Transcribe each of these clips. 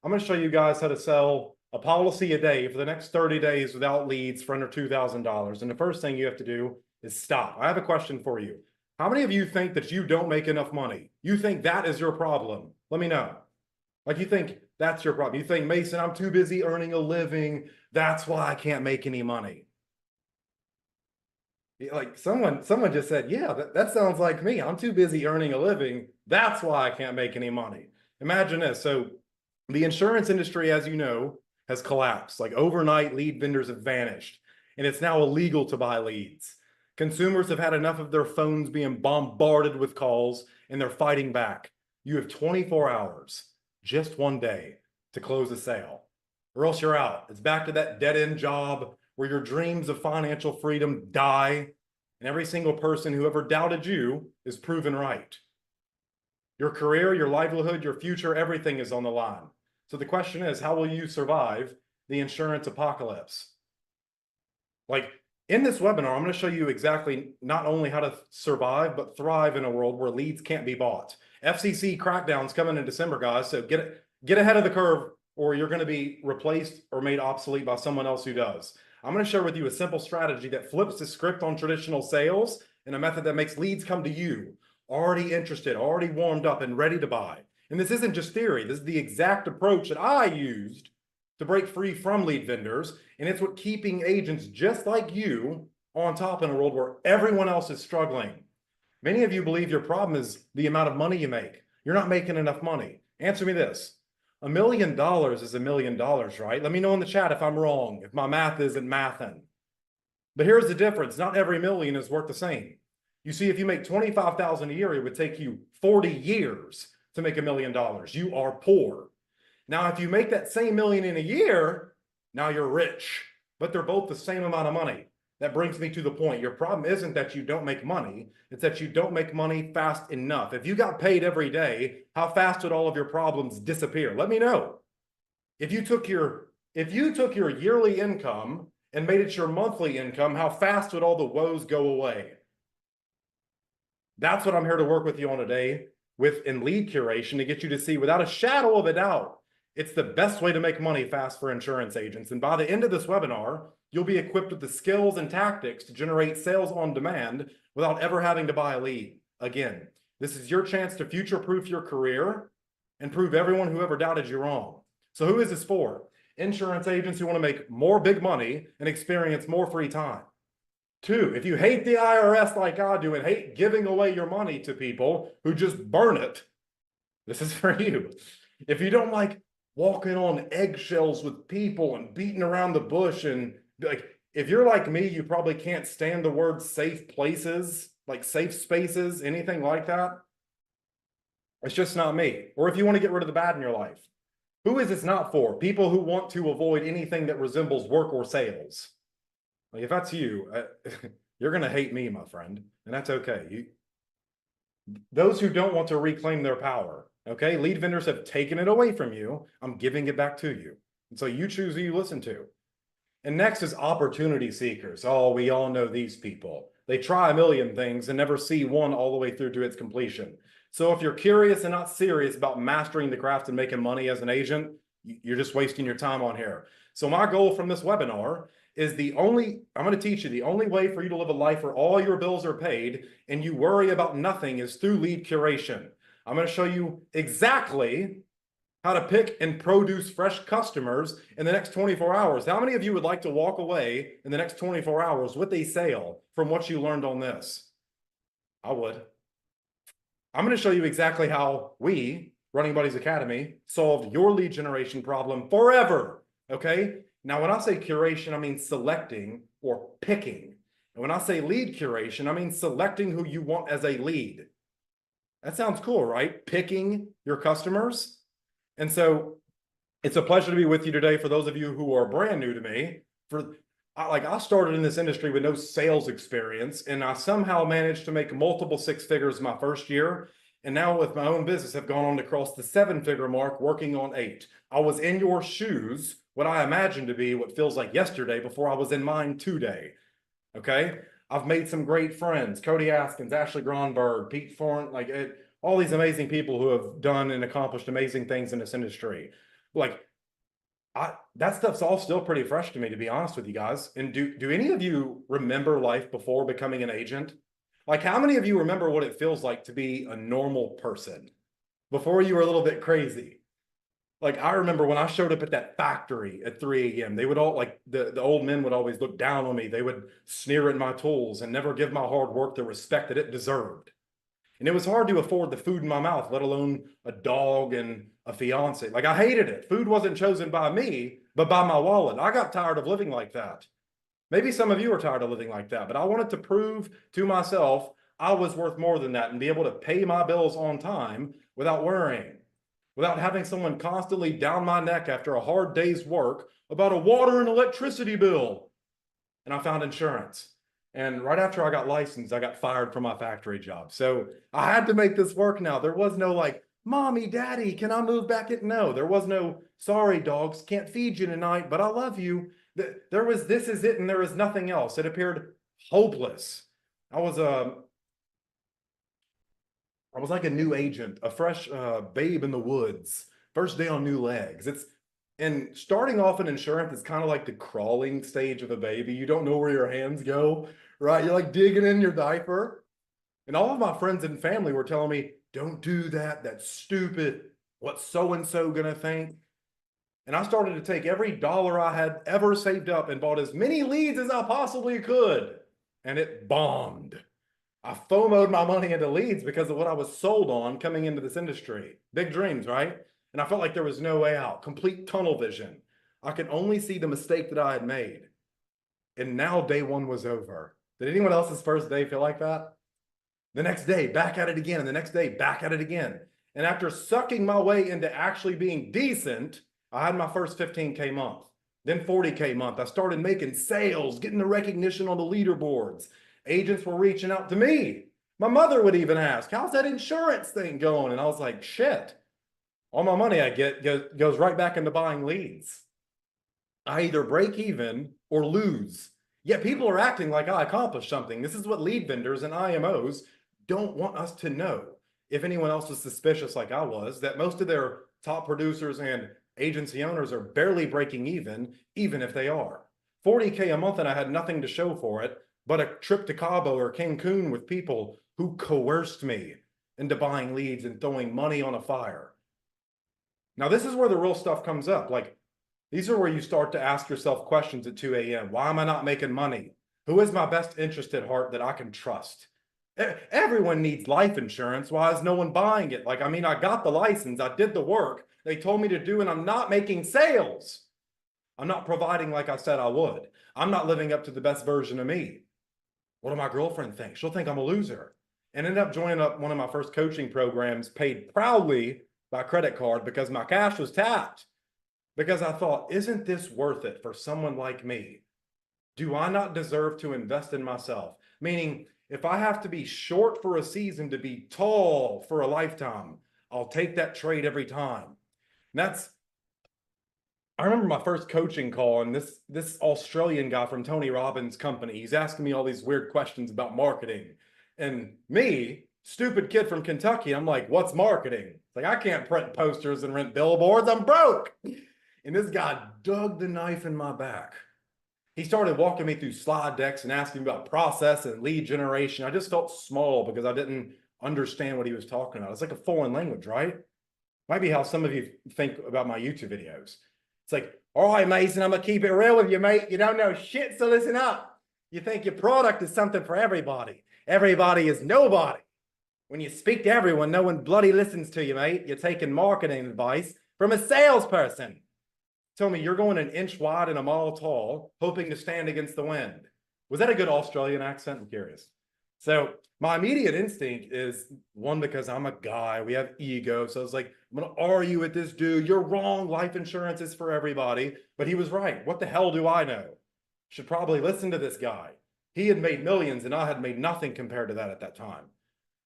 I'm going to show you guys how to sell a policy a day for the next 30 days without leads for under $2,000. And the first thing you have to do is stop. I have a question for you. How many of you think that you don't make enough money? You think that is your problem? Let me know. Like, you think that's your problem. You think, Mason, I'm too busy earning a living. That's why I can't make any money. Like someone just said, yeah, that sounds like me. I'm too busy earning a living. That's why I can't make any money. Imagine this. So the insurance industry, as you know, has collapsed. Like overnight, lead vendors have vanished, and it's now illegal to buy leads. Consumers have had enough of their phones being bombarded with calls, and they're fighting back. You have 24 hours, just one day, to close a sale, or else you're out. It's back to that dead-end job where your dreams of financial freedom die, and every single person who ever doubted you is proven right. Your career, your livelihood, your future, everything is on the line. So the question is, how will you survive the insurance apocalypse? Like, in this webinar, I'm going to show you exactly not only how to survive, but thrive in a world where leads can't be bought. FCC crackdown's coming in December, guys, so get ahead of the curve, or you're going to be replaced or made obsolete by someone else who does. I'm going to share with you a simple strategy that flips the script on traditional sales and a method that makes leads come to you, already interested, already warmed up and ready to buy. And this isn't just theory. This is the exact approach that I used to break free from lead vendors. And it's what keeping agents just like you on top in a world where everyone else is struggling. Many of you believe your problem is the amount of money you make. You're not making enough money. Answer me this. $1 million is $1 million, right? Let me know in the chat if I'm wrong, if my math isn't mathing. But here's the difference. Not every million is worth the same. You see, if you make $25,000 a year, it would take you 40 years to make $1 million. You are poor. Now, if you make that same million in a year, now you're rich, but they're both the same amount of money. That brings me to the point. Your problem isn't that you don't make money. It's that you don't make money fast enough. If you got paid every day, how fast would all of your problems disappear? Let me know. If you took your yearly income and made it your monthly income, how fast would all the woes go away? That's what I'm here to work with you on today in lead curation, to get you to see without a shadow of a doubt, it's the best way to make money fast for insurance agents. And by the end of this webinar, you'll be equipped with the skills and tactics to generate sales on demand without ever having to buy a lead again. This is your chance to future-proof your career and prove everyone who ever doubted you wrong. So who is this for? Insurance agents who want to make more big money and experience more free time. 2, if you hate the IRS like I do and hate giving away your money to people who just burn it, this is for you. If you don't like walking on eggshells with people and beating around the bush, and like, if you're like me, you probably can't stand the word safe places, like safe spaces, anything like that. It's just not me. Or if you want to get rid of the bad in your life. Who is this not for? People who want to avoid anything that resembles work or sales. Like, if that's you, you're going to hate me, my friend, and that's okay. Those who don't want to reclaim their power, okay? Lead vendors have taken it away from you. I'm giving it back to you. And so you choose who you listen to. And next is opportunity seekers. Oh, we all know these people. They try a million things and never see one all the way through to its completion. So if you're curious and not serious about mastering the craft and making money as an agent, you're just wasting your time on here. So my goal from this webinar is I'm going to teach you the only way for you to live a life where all your bills are paid and you worry about nothing is through lead curation. I'm going to show you exactly how to pick and produce fresh customers in the next 24 hours. How many of you would like to walk away in the next 24 hours with a sale from what you learned on this? I would. I'm going to show you exactly how we, Running Buddies Academy, solved your lead generation problem forever. Okay? Now, when I say curation, I mean selecting or picking. And when I say lead curation, I mean selecting who you want as a lead. That sounds cool, right? Picking your customers. And so it's a pleasure to be with you today. For those of you who are brand new to me, I started in this industry with no sales experience, and I somehow managed to make multiple 6 figures my first year. And now with my own business, I've gone on to cross the 7-figure mark, working on 8. I was in your shoes, what I imagined to be what feels like yesterday, before I was in mine today. Okay? I've made some great friends: Cody Askins, Ashley Gronberg, Pete Forn, all these amazing people who have done and accomplished amazing things in this industry. Like, that stuff's all still pretty fresh to me, to be honest with you guys. And do any of you remember life before becoming an agent? Like, how many of you remember what it feels like to be a normal person before you were a little bit crazy? Like, I remember when I showed up at that factory at 3 a.m., they would all, like, the old men would always look down on me. They would sneer at my tools and never give my hard work the respect that it deserved. And it was hard to afford the food in my mouth, let alone a dog and a fiance. Like, I hated it. Food wasn't chosen by me, but by my wallet. I got tired of living like that. Maybe some of you are tired of living like that, but I wanted to prove to myself I was worth more than that and be able to pay my bills on time without worrying, without having someone constantly down my neck after a hard day's work about a water and electricity bill. And I found insurance. And right after I got licensed, I got fired from my factory job. So I had to make this work now. There was no like, mommy, daddy, can I move back in? No, there was no, sorry, dogs, can't feed you tonight, but I love you. There was, this is it, and there was nothing else. It appeared hopeless. I was like a new agent, a fresh babe in the woods, first day on new legs. And starting off in insurance is kind of like the crawling stage of a baby. You don't know where your hands go, right? You're like digging in your diaper. And all of my friends and family were telling me, don't do that. That's stupid. What's so-and-so gonna think? And I started to take every dollar I had ever saved up and bought as many leads as I possibly could. And it bombed. I FOMO'd my money into leads because of what I was sold on coming into this industry. Big dreams, right? And I felt like there was no way out, complete tunnel vision. I could only see the mistake that I had made. And now day one was over. Did anyone else's first day feel like that? The next day, back at it again. And the next day, back at it again. And after sucking my way into actually being decent, I had my first 15K month, then 40K month. I started making sales, getting the recognition on the leaderboards. Agents were reaching out to me. My mother would even ask, how's that insurance thing going? And I was like, shit, all my money I get goes right back into buying leads. I either break even or lose. Yet people are acting like I accomplished something. This is what lead vendors and IMOs don't want us to know. If anyone else was suspicious like I was, that most of their top producers and agency owners are barely breaking even if they are. 40K a month and I had nothing to show for it, but a trip to Cabo or Cancun with people who coerced me into buying leads and throwing money on a fire. Now, this is where the real stuff comes up. Like, these are where you start to ask yourself questions at 2 a.m. Why am I not making money? Who is my best interest at heart that I can trust? Everyone needs life insurance. Why is no one buying it? Like, I mean, I got the license, I did the work they told me to do, and I'm not making sales. I'm not providing like I said I would. I'm not living up to the best version of me. What do my girlfriend think? She'll think I'm a loser. And ended up joining up one of my first coaching programs, paid proudly by credit card because my cash was tapped. Because I thought, isn't this worth it for someone like me? Do I not deserve to invest in myself? Meaning, if I have to be short for a season to be tall for a lifetime, I'll take that trade every time. And I remember my first coaching call, and this Australian guy from Tony Robbins' company, he's asking me all these weird questions about marketing. And me, stupid kid from Kentucky, I'm like, what's marketing? It's like, I can't print posters and rent billboards, I'm broke. And this guy dug the knife in my back. He started walking me through slide decks and asking me about process and lead generation. I just felt small because I didn't understand what he was talking about. It's like a foreign language, right? Might be how some of you think about my YouTube videos. It's like, all right, Mason, I'm gonna keep it real with you, mate. You don't know shit, so listen up. You think your product is something for everybody. Everybody is nobody. When you speak to everyone, no one bloody listens to you, mate. You're taking marketing advice from a salesperson. Tell me, you're going an inch wide and a mile tall, hoping to stand against the wind. Was that a good Australian accent? I'm curious. So my immediate instinct is, one, because I'm a guy, we have ego. So I was like, I'm gonna argue with this dude. You're wrong. Life insurance is for everybody. But he was right. What the hell do I know? Should probably listen to this guy. He had made millions and I had made nothing compared to that at that time.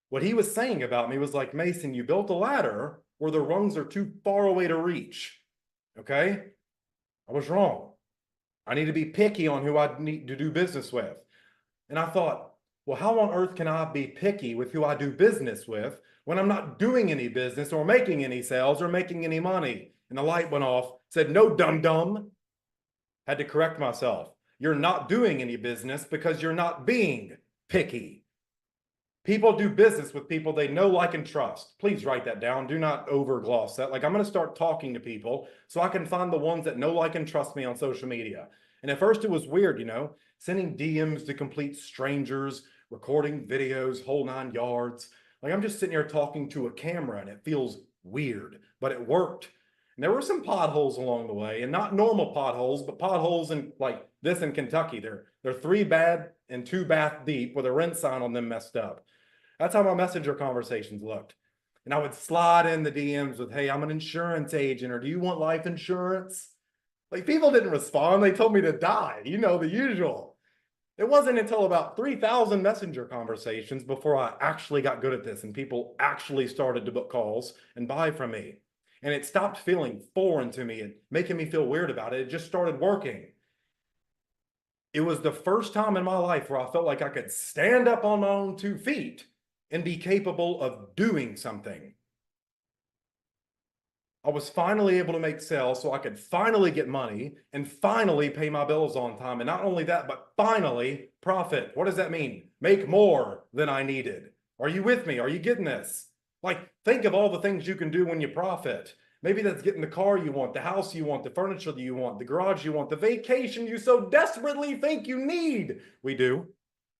What he was saying about me was like, Mason, you built a ladder where the rungs are too far away to reach. Okay? I was wrong. I need to be picky on who I need to do business with. And I thought, well, how on earth can I be picky with who I do business with when I'm not doing any business or making any sales or making any money? and the light went off, said, no, dum-dum. Had to correct myself. You're not doing any business because you're not being picky. People do business with people they know, like, and trust. Please write that down. Do not overgloss that. Like, I'm going to start talking to people so I can find the ones that know, like, and trust me on social media. And at first it was weird, sending DMs to complete strangers, recording videos, whole 9 yards. Like, I'm just sitting here talking to a camera and it feels weird, but it worked. And there were some potholes along the way, and not normal potholes, but potholes in like this in Kentucky. They're 3 bad and 2 bath deep with a rent sign on them messed up. That's how my messenger conversations looked. And I would slide in the DMs with, hey, I'm an insurance agent, or do you want life insurance? Like, people didn't respond. They told me to die, the usual. It wasn't until about 3,000 messenger conversations before I actually got good at this and people actually started to book calls and buy from me. And it stopped feeling foreign to me and making me feel weird about it. It just started working. It was the first time in my life where I felt like I could stand up on my own 2 feet and be capable of doing something. I was finally able to make sales so I could finally get money and finally pay my bills on time. And not only that, but finally profit. What does that mean? Make more than I needed. Are you with me? Are you getting this? Like, think of all the things you can do when you profit. Maybe that's getting the car you want, the house you want, the furniture that you want, the garage you want, the vacation you so desperately think you need. We do.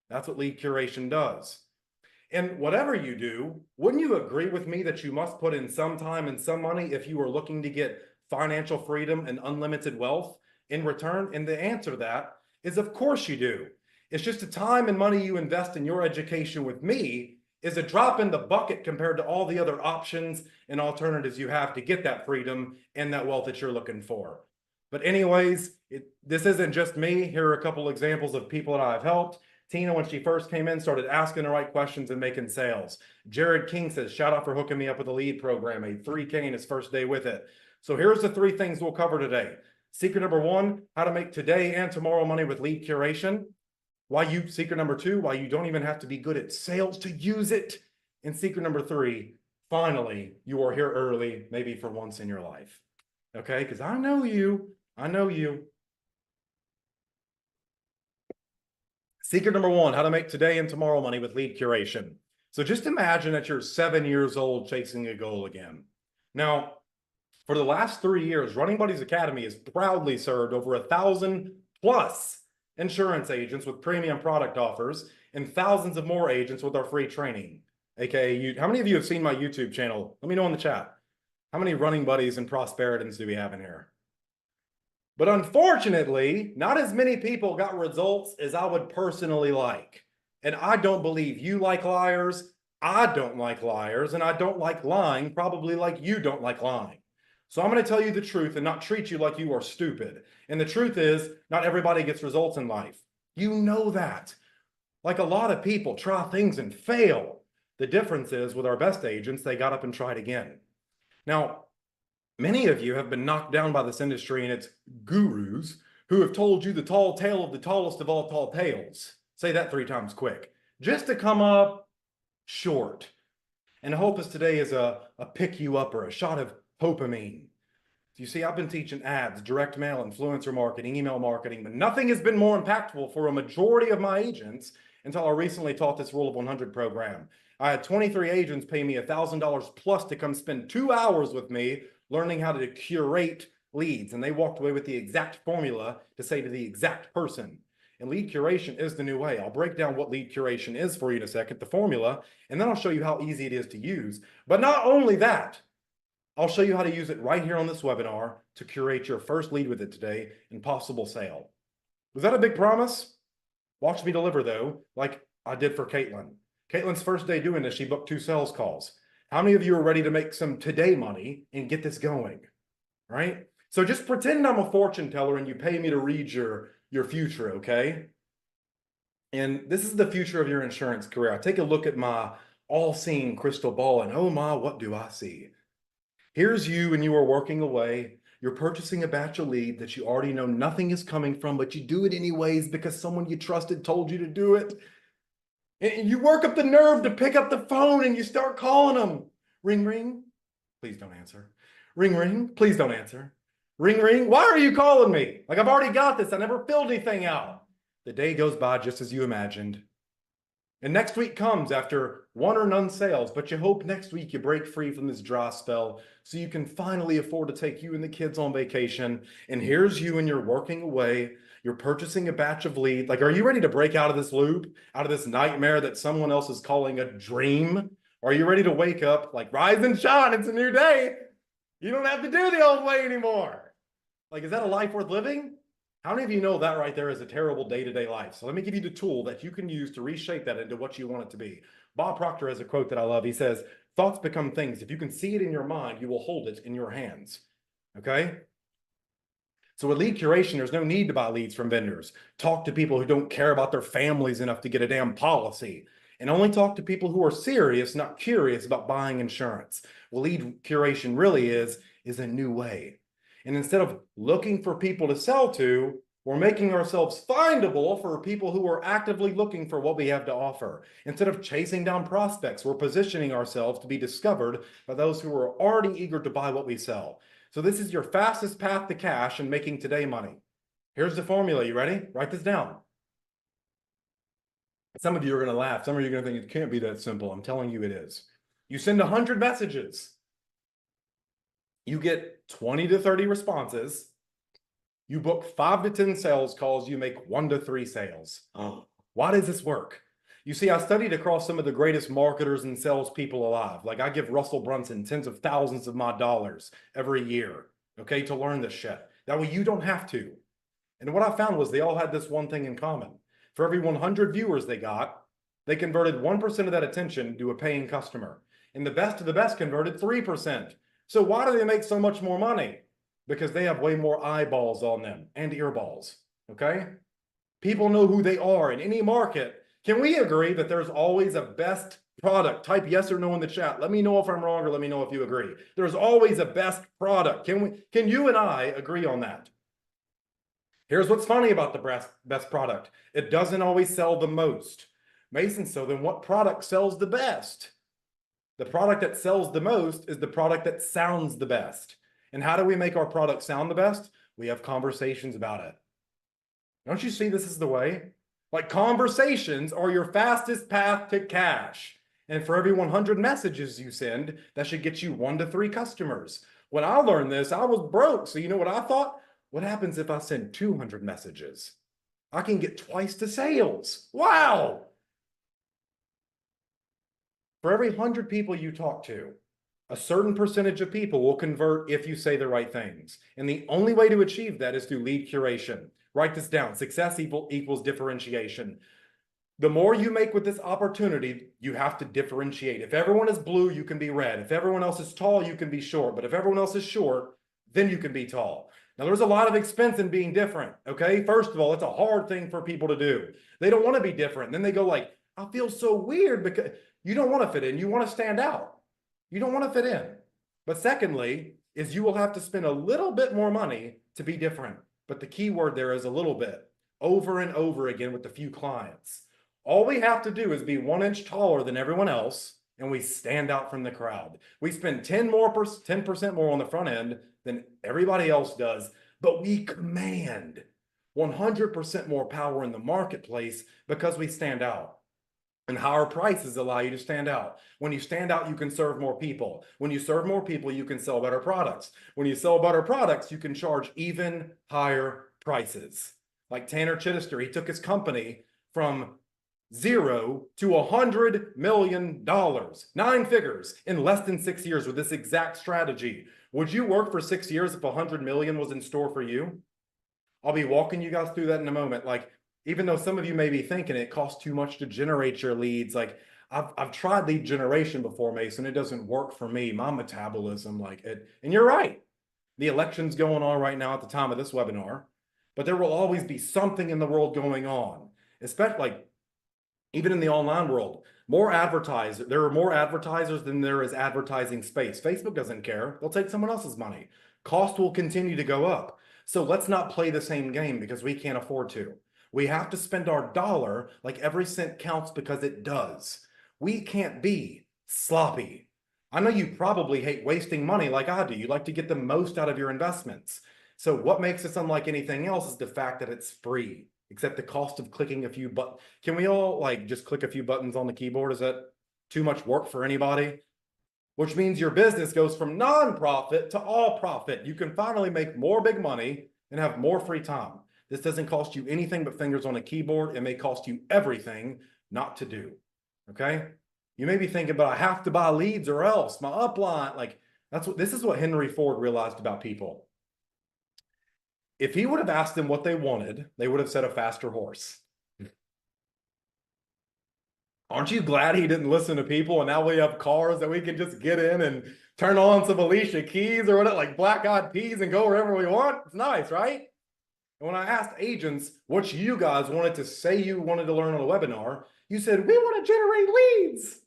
That's what lead curation does. And whatever you do, wouldn't you agree with me that you must put in some time and some money if you are looking to get financial freedom and unlimited wealth in return? And the answer to that is, of course you do. It's just the time and money you invest in your education with me is a drop in the bucket compared to all the other options and alternatives you have to get that freedom and that wealth that you're looking for. But anyways, this isn't just me. Here are a couple examples of people that I've helped. Tina, when she first came in, started asking the right questions and making sales. Jared King says, shout out for hooking me up with a lead program, a $3K in his first day with it. So here's the 3 things we'll cover today. Secret number 1, how to make today and tomorrow money with lead curation. Secret number 2, why you don't even have to be good at sales to use it. And secret number 3, finally, you are here early, maybe for once in your life. Okay, because I know you. Secret number 1, how to make today and tomorrow money with lead curation. So just imagine that you're 7 years old chasing a goal again. Now, for the last 3 years, Running Buddies Academy has proudly served over 1,000 plus insurance agents with premium product offers and thousands of more agents with our free training. AKA, how many of you have seen my YouTube channel? Let me know in the chat. How many Running Buddies and Prosperitans do we have in here? But unfortunately, not as many people got results as I would personally like. And I don't believe you like liars. I don't like liars, and I don't like lying, probably like you don't like lying. So I'm going to tell you the truth and not treat you like you are stupid. And the truth is, not everybody gets results in life. You know that. Like, a lot of people try things and fail. The difference is, with our best agents, they got up and tried again. Now, many of you have been knocked down by this industry and its gurus who have told you the tall tale of the tallest of all tall tales. Say that 3 times quick, just to come up short. And hope is today is a pick you up or a shot of dopamine. You see, I've been teaching ads, direct mail, influencer marketing, email marketing, but nothing has been more impactful for a majority of my agents until I recently taught this Rule of 100 program. I had 23 agents pay me $1,000 plus to come spend 2 hours with me learning how to curate leads. And they walked away with the exact formula to say to the exact person. And lead curation is the new way. I'll break down what lead curation is for you in a second, the formula, and then I'll show you how easy it is to use. But not only that, I'll show you how to use it right here on this webinar to curate your first lead with it today and possible sale. Was that a big promise? Watch me deliver though, like I did for Caitlin. Caitlin's first day doing this, she booked 2 sales calls. How many of you are ready to make some today money and get this going, right? So just pretend I'm a fortune teller and you pay me to read your future, okay? And this is the future of your insurance career. I take a look at my all-seeing crystal ball and oh my, what do I see? Here's you and you are working away. You're purchasing a batch of lead that you already know nothing is coming from, but you do it anyways because someone you trusted told you to do it. And you work up the nerve to pick up the phone and you start calling them. Ring, ring. Please don't answer. Ring, ring. Please don't answer. Ring, ring. Why are you calling me? Like, I've already got this. I never filled anything out. The day goes by just as you imagined. And next week comes after one or none sales, but you hope next week you break free from this dry spell so you can finally afford to take you and the kids on vacation. And here's you and you're working away. You're purchasing a batch of leads. Like, are you ready to break out of this loop, out of this nightmare that someone else is calling a dream? Or are you ready to wake up, like, rise and shine, it's a new day. You don't have to do the old way anymore. Like, is that a life worth living? How many of you know that right there is a terrible day-to-day life? So let me give you the tool that you can use to reshape that into what you want it to be. Bob Proctor has a quote that I love. He says, thoughts become things. If you can see it in your mind, you will hold it in your hands. Okay? So with lead curation, there's no need to buy leads from vendors. Talk to people who don't care about their families enough to get a damn policy. And only talk to people who are serious, not curious about buying insurance. Well, lead curation really is a new way. And instead of looking for people to sell to, we're making ourselves findable for people who are actively looking for what we have to offer. Instead of chasing down prospects, we're positioning ourselves to be discovered by those who are already eager to buy what we sell. So this is your fastest path to cash and making today money. Here's the formula. You ready? Write this down. Some of you are going to laugh. Some of you are going to think it can't be that simple. I'm telling you it is. You send 100 messages. You get 20 to 30 responses. You book 5 to 10 sales calls. You make 1 to 3 sales. Why does this work? You see, I studied across some of the greatest marketers and salespeople alive. Like, I give Russell Brunson tens of thousands of my dollars every year, okay, to learn this shit. That way you don't have to. And what I found was they all had this one thing in common. For every 100 viewers they got, they converted 1% of that attention to a paying customer. And the best of the best converted 3%. So why do they make so much more money? Because they have way more eyeballs on them and earballs, okay? People know who they are in any market. Can we agree that there's always a best product? Type yes or no in the chat. Let me know if I'm wrong or let me know if you agree. There's always a best product. Can you and I agree on that? Here's what's funny about the best product. It doesn't always sell the most. Mason, so then what product sells the best? The product that sells the most is the product that sounds the best. And how do we make our product sound the best? We have conversations about it. Don't you see this is the way? Like, conversations are your fastest path to cash. And for every 100 messages you send, that should get you 1 to 3 customers. When I learned this, I was broke. So you know what I thought? What happens if I send 200 messages? I can get twice the sales. Wow. For every 100 people you talk to, a certain percentage of people will convert if you say the right things. And the only way to achieve that is through lead curation. Write this down. Success equals differentiation. The more you make with this opportunity, you have to differentiate. If everyone is blue, you can be red. If everyone else is tall, you can be short. But if everyone else is short, then you can be tall. Now, there's a lot of expense in being different, okay? First of all, it's a hard thing for people to do. They don't want to be different. Then they go like, I feel so weird, because you don't want to fit in. You want to stand out. You don't want to fit in. But secondly, is you will have to spend a little bit more money to be different. But the key word there is a little bit, over and over again with a few clients. All we have to do is be 1 inch taller than everyone else, and we stand out from the crowd. We spend 10% more on the front end than everybody else does, but we command 100% more power in the marketplace because we stand out. And higher prices allow you to stand out. When you stand out, you can serve more people. When you serve more people, you can sell better products. When you sell better products, you can charge even higher prices. Like Tanner Chittister, he took his company from 0 to $100 million, 9 figures in less than 6 years with this exact strategy. Would you work for 6 years if 100 million was in store for you? I'll be walking you guys through that in a moment. Like, even though some of you may be thinking it costs too much to generate your leads, like I've tried lead generation before, Mason. It doesn't work for me. My metabolism, like it. And you're right. The election's going on right now at the time of this webinar, but there will always be something in the world going on, especially like even in the online world. There are more advertisers than there is advertising space. Facebook doesn't care. They'll take someone else's money. Cost will continue to go up. So let's not play the same game because we can't afford to. We have to spend our dollar like every cent counts because it does. We can't be sloppy. I know you probably hate wasting money like I do. You like to get the most out of your investments. So what makes this unlike anything else is the fact that it's free, except the cost of clicking a few buttons. Can we all like just click a few buttons on the keyboard? Is that too much work for anybody? Which means your business goes from non-profit to all profit. You can finally make more big money and have more free time. This doesn't cost you anything but fingers on a keyboard. It may cost you everything not to do. Okay? You may be thinking, but I have to buy leads or else my upline, like this is what Henry Ford realized about people. If he would have asked them what they wanted, they would have said a faster horse. Aren't you glad he didn't listen to people and now we have cars that we can just get in and turn on some Alicia Keys or whatever, like Black Eyed Peas and go wherever we want? It's nice, right? And when I asked agents what you guys wanted to say you wanted to learn on a webinar, you said, we want to generate leads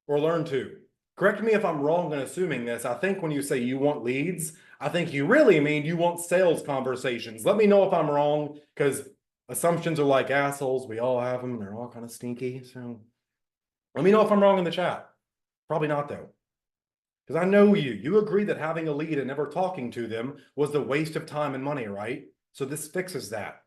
or learn to. Correct me if I'm wrong in assuming this. I think when you say you want leads, I think you really mean you want sales conversations. Let me know if I'm wrong, because assumptions are like assholes. We all have them. They're all kind of stinky. So let me know if I'm wrong in the chat. Probably not, though. Because I know you. You agree that having a lead and never talking to them was a waste of time and money, right? So this fixes that.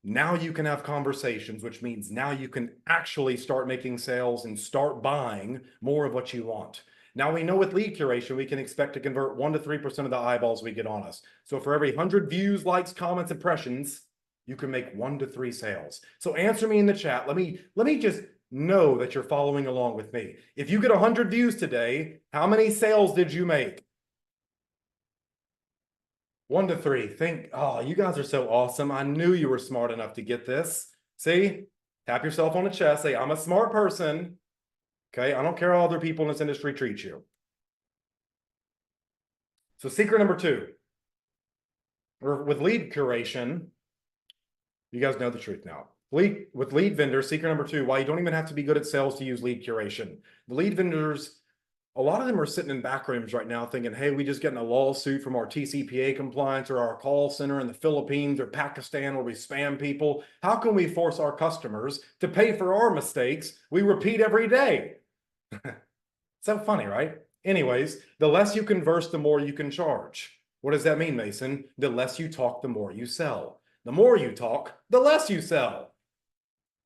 Now you can have conversations, which means now you can actually start making sales and start buying more of what you want. Now we know with lead curation, we can expect to convert 1 to 3% of the eyeballs we get on us. So for every 100 views, likes, comments, impressions, you can make 1 to 3 sales. So answer me in the chat. Let me just know that you're following along with me. If you get 100 views today, how many sales did you make? 1 to 3. Think, oh, you guys are so awesome. I knew you were smart enough to get this. See, tap yourself on the chest. Say, I'm a smart person. Okay, I don't care how other people in this industry treat you. So secret number 2, with lead curation, you guys know the truth now. With lead vendors, secret number 2, why you don't even have to be good at sales to use lead curation. The lead vendors, a lot of them are sitting in back rooms right now thinking, hey, we just getting a lawsuit from our TCPA compliance or our call center in the Philippines or Pakistan where we spam people. How can we force our customers to pay for our mistakes we repeat every day? So funny, right? Anyways, the less you converse, the more you can charge. What does that mean, Mason? The less you talk, the more you sell. The more you talk, the less you sell,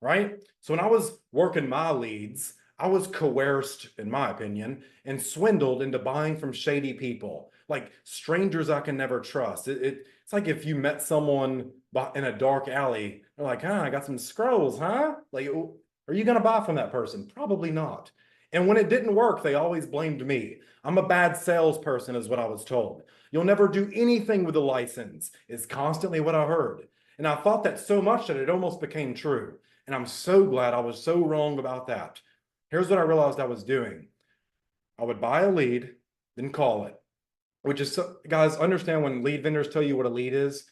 right? So when I was working my leads, I was coerced, in my opinion, and swindled into buying from shady people, like strangers I can never trust. It's like if you met someone in a dark alley, they're like, I got some scrolls, huh? Like, are you going to buy from that person? Probably not. And when it didn't work, they always blamed me. I'm a bad salesperson, is what I was told. You'll never do anything with a license, is constantly what I heard. And I thought that so much that it almost became true. And I'm so glad I was so wrong about that. Here's what I realized I was doing. I would buy a lead, then call it, which is, guys, understand when lead vendors tell you what a lead is,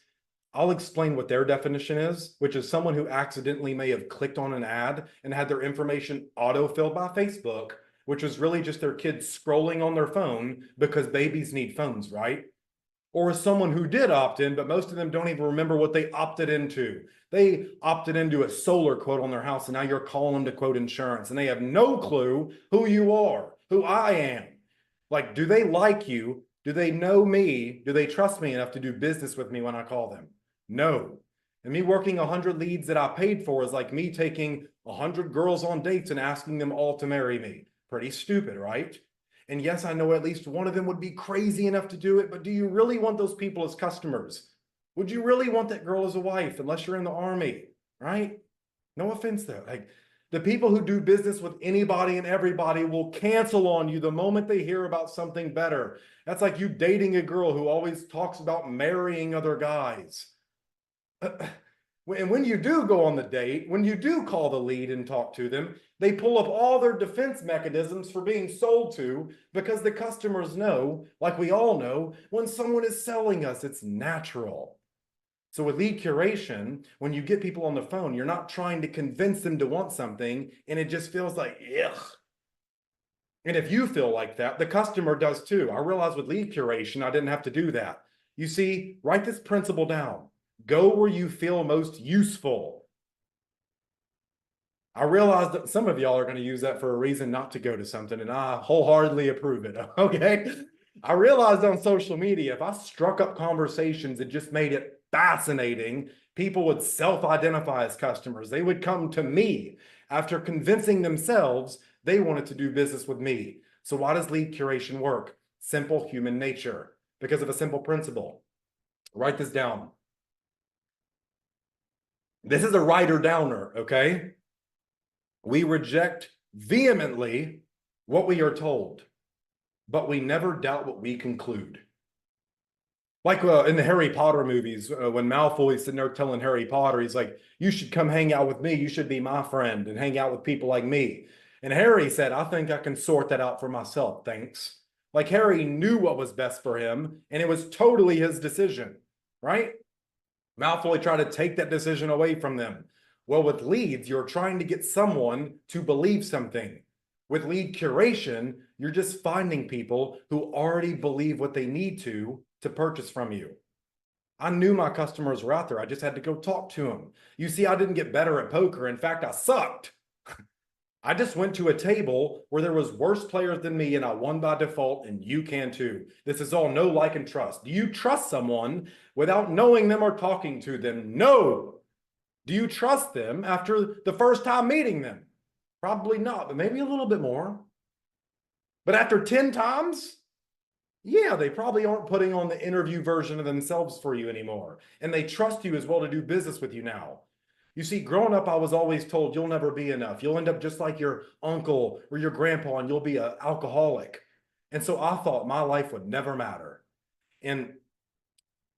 I'll explain what their definition is, which is someone who accidentally may have clicked on an ad and had their information auto-filled by Facebook, which was really just their kids scrolling on their phone because babies need phones, right? Or someone who did opt in, but most of them don't even remember what they opted into. They opted into a solar quote on their house, and now you're calling them to quote insurance, and they have no clue who you are, who I am. Like, do they like you? Do they know me? Do they trust me enough to do business with me when I call them? No. And me working 100 leads that I paid for is like me taking 100 girls on dates and asking them all to marry me. Pretty stupid, right? And yes, I know at least one of them would be crazy enough to do it, but do you really want those people as customers? Would you really want that girl as a wife unless you're in the army, right? No offense though. Like, the people who do business with anybody and everybody will cancel on you the moment they hear about something better. That's like you dating a girl who always talks about marrying other guys. And when you do go on the date, when you do call the lead and talk to them, they pull up all their defense mechanisms for being sold to, because the customers know, like we all know, when someone is selling us, it's natural. So with lead curation, when you get people on the phone, you're not trying to convince them to want something, and it just feels like, ugh. And if you feel like that, the customer does too. I realized with lead curation, I didn't have to do that. You see, write this principle down. Go where you feel most useful. I realize that some of y'all are going to use that for a reason not to go to something, and I wholeheartedly approve it. Okay. I realized on social media, if I struck up conversations and just made it fascinating, people would self-identify as customers. They would come to me after convincing themselves they wanted to do business with me. So why does lead curation work? Simple human nature, because of a simple principle. Write this down. This is a writer downer, okay? We reject vehemently what we are told, but we never doubt what we conclude. Like in the Harry Potter movies, when Malfoy's sitting there telling Harry Potter, he's like, you should come hang out with me. You should be my friend and hang out with people like me. And Harry said, I think I can sort that out for myself, thanks. Like Harry knew what was best for him, and it was totally his decision, right? Malfoy tried to take that decision away from them. Well, with leads, you're trying to get someone to believe something. With lead curation, you're just finding people who already believe what they need to purchase from you. I knew my customers were out there. I just had to go talk to them. You see, I didn't get better at poker. In fact, I sucked. I just went to a table where there was worse players than me and I won by default, and you can too. This is all know, like, and trust. Do you trust someone without knowing them or talking to them? No. Do you trust them after the first time meeting them? Probably not, but maybe a little bit more. But after 10 times, yeah, they probably aren't putting on the interview version of themselves for you anymore. And they trust you as well to do business with you now. You see, growing up, I was always told you'll never be enough. You'll end up just like your uncle or your grandpa, and you'll be an alcoholic. And so I thought my life would never matter. And